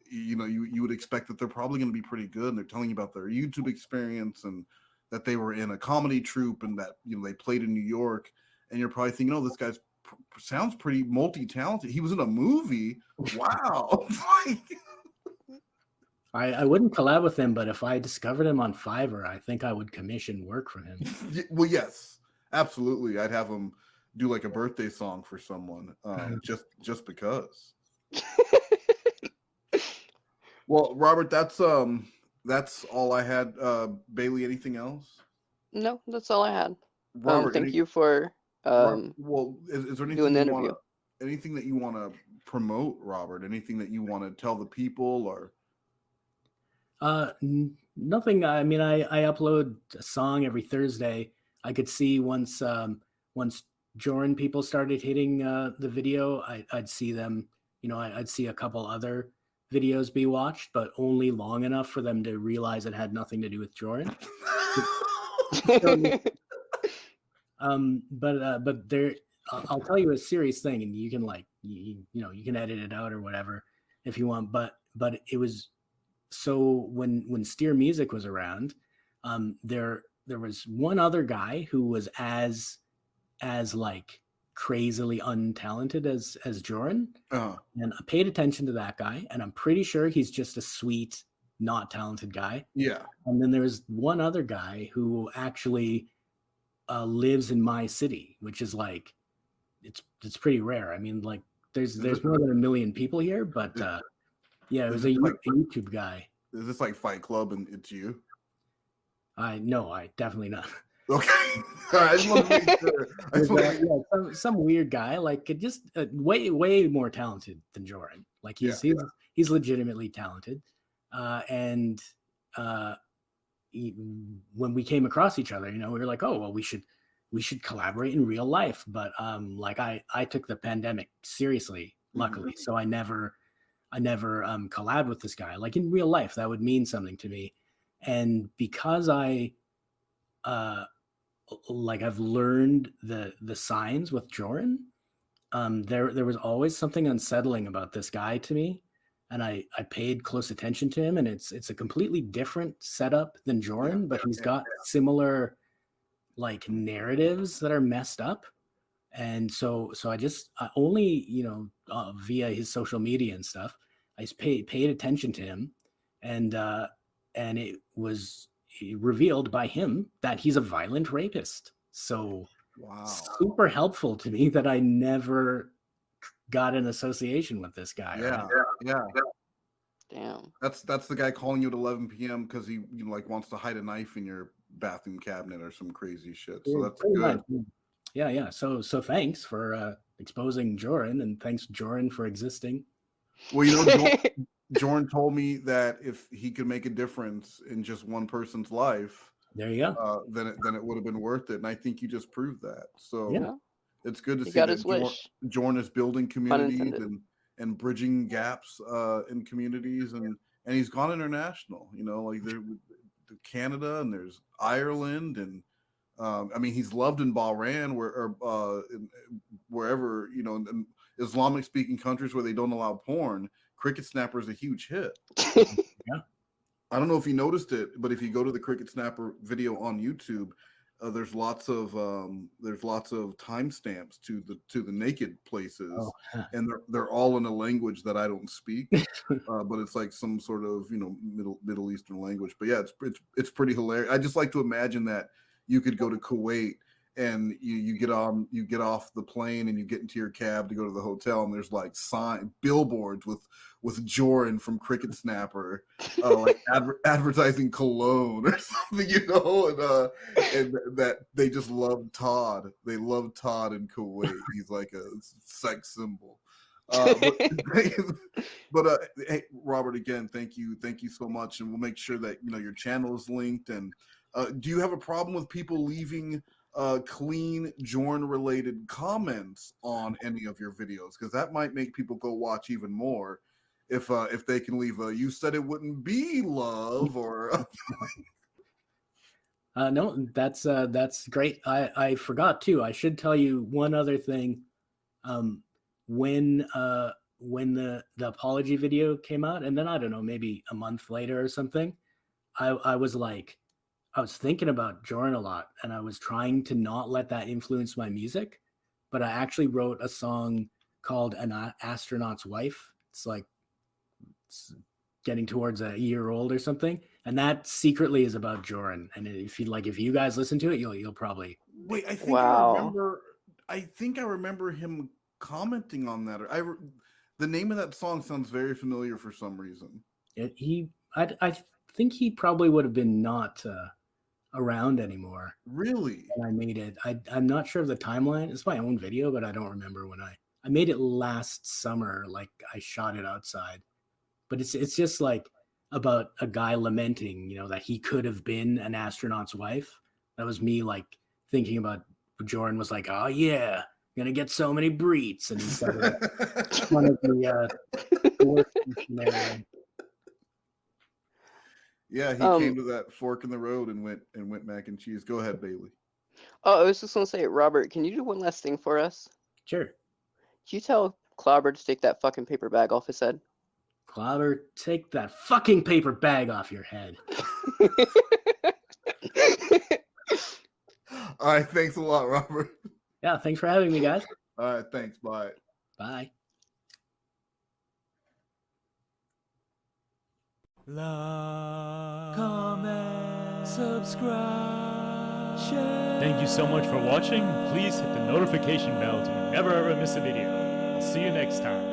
You would expect that they're probably going to be pretty good, and they're telling you about their YouTube experience and that they were in a comedy troupe and that they played in New York, and you're probably thinking, oh, this guy's sounds pretty multi-talented. He was in a movie. Wow. I wouldn't collab with him, but if I discovered him on Fiverr, I think I would commission work from him. Well, yes, absolutely. I'd have him do like a birthday song for someone, just because. Well, Robert, that's all I had. Bailey, anything else? No, that's all I had. Robert, thank you for well, is there anything doing the interview? Anything that you want to promote, Robert? Anything that you want to tell the people, or? Nothing. I mean, I upload a song every Thursday. I could see once Joran people started hitting the video, I'd see them. I'd see a couple other videos be watched, but only long enough for them to realize it had nothing to do with Joran. But there, I'll tell you a serious thing, and you can you can edit it out or whatever if you want. But it was so when Steer Music was around, there was one other guy who was as like crazily untalented as Joran, and I paid attention to that guy, and I'm pretty sure he's just a sweet, not talented guy. Yeah. And then there's one other guy who actually lives in my city, which is like it's pretty rare. I mean, like there's more than 1 million people here, but yeah, it was a YouTube guy. Is this like Fight Club and it's you? No, I definitely not. Okay. All right, I just want to make sure. Some weird guy, like just way more talented than Joran. Like he's legitimately talented, and when we came across each other, we were like, oh well, we should collaborate in real life. But like I took the pandemic seriously, luckily, so I never collabed with this guy. Like in real life, that would mean something to me, and because I've learned the signs with Joran. There was always something unsettling about this guy to me, and I paid close attention to him. And it's a completely different setup than Joran, but he's got similar like narratives that are messed up. And so I only via his social media and stuff, I just paid attention to him, and it was revealed by him that he's a violent rapist. So wow, super helpful to me that I never got an association with this guy. Yeah. Damn. That's the guy calling you at 11 p.m. because he like wants to hide a knife in your bathroom cabinet or some crazy shit. So that's good. Nice. Yeah. So thanks for exposing Joran, and thanks Joran for existing. Well, Joran told me that if he could make a difference in just one person's life, there you go. Then it would have been worth it. And I think you just proved that. So yeah. It's good to see got that his wish. Joran is building communities and bridging gaps in communities, and he's gone international. Like there's Canada and there's Ireland, and I mean he's loved in Bahrain, wherever in Islamic speaking countries where they don't allow porn. Cricket Snapper is a huge hit. Yeah. I don't know if you noticed it, but if you go to the Cricket Snapper video on YouTube, there's lots of timestamps to the naked places, and they're all in a language that I don't speak, but it's like some sort of Middle Eastern language. But yeah, it's pretty hilarious. I just like to imagine that you could go to Kuwait and you get off the plane and you get into your cab to go to the hotel, and there's like billboards with Joran from Cricket Snapper, like advertising cologne or something, and that they just love Todd. They love Todd in Kuwait. He's like a sex symbol. But but hey, Robert, again, thank you so much, and we'll make sure that your channel is linked. And do you have a problem with people leaving clean Jorn related comments on any of your videos? Because that might make people go watch even more if they can leave a "you said it wouldn't be love" or No, that's great. I forgot too. I should tell you one other thing. When the apology video came out, and then I don't know, maybe a month later or something, I was thinking about Jorn a lot, and I was trying to not let that influence my music. But I actually wrote a song called "An Astronaut's Wife." It's getting towards a year old or something, and that secretly is about Jordan. And if you guys listen to it, you'll probably wait. I think Wow. I remember him commenting on that. The name of that song sounds very familiar for some reason. I think he probably would have been not around anymore. Really? When I made it. I'm not sure of the timeline. It's my own video, but I don't remember when I made it last summer. Like I shot it outside. But it's just like about a guy lamenting, that he could have been an astronaut's wife. That was me like thinking about Jordan was like, oh yeah, I'm gonna get so many breets, and he said it one of the worst missionary. Yeah, he came to that fork in the road and went mac and cheese. Go ahead, Bailey. Oh, I was just gonna say, Robert, can you do one last thing for us? Sure. Can you tell Clobber to take that fucking paper bag off his head? Clobber, take that fucking paper bag off your head. All right, thanks a lot, Robert. Yeah, thanks for having me, guys. All right, thanks. Bye. Bye. Like, comment, subscribe, share. Thank you so much for watching. Please hit the notification bell to never ever miss a video. I'll see you next time.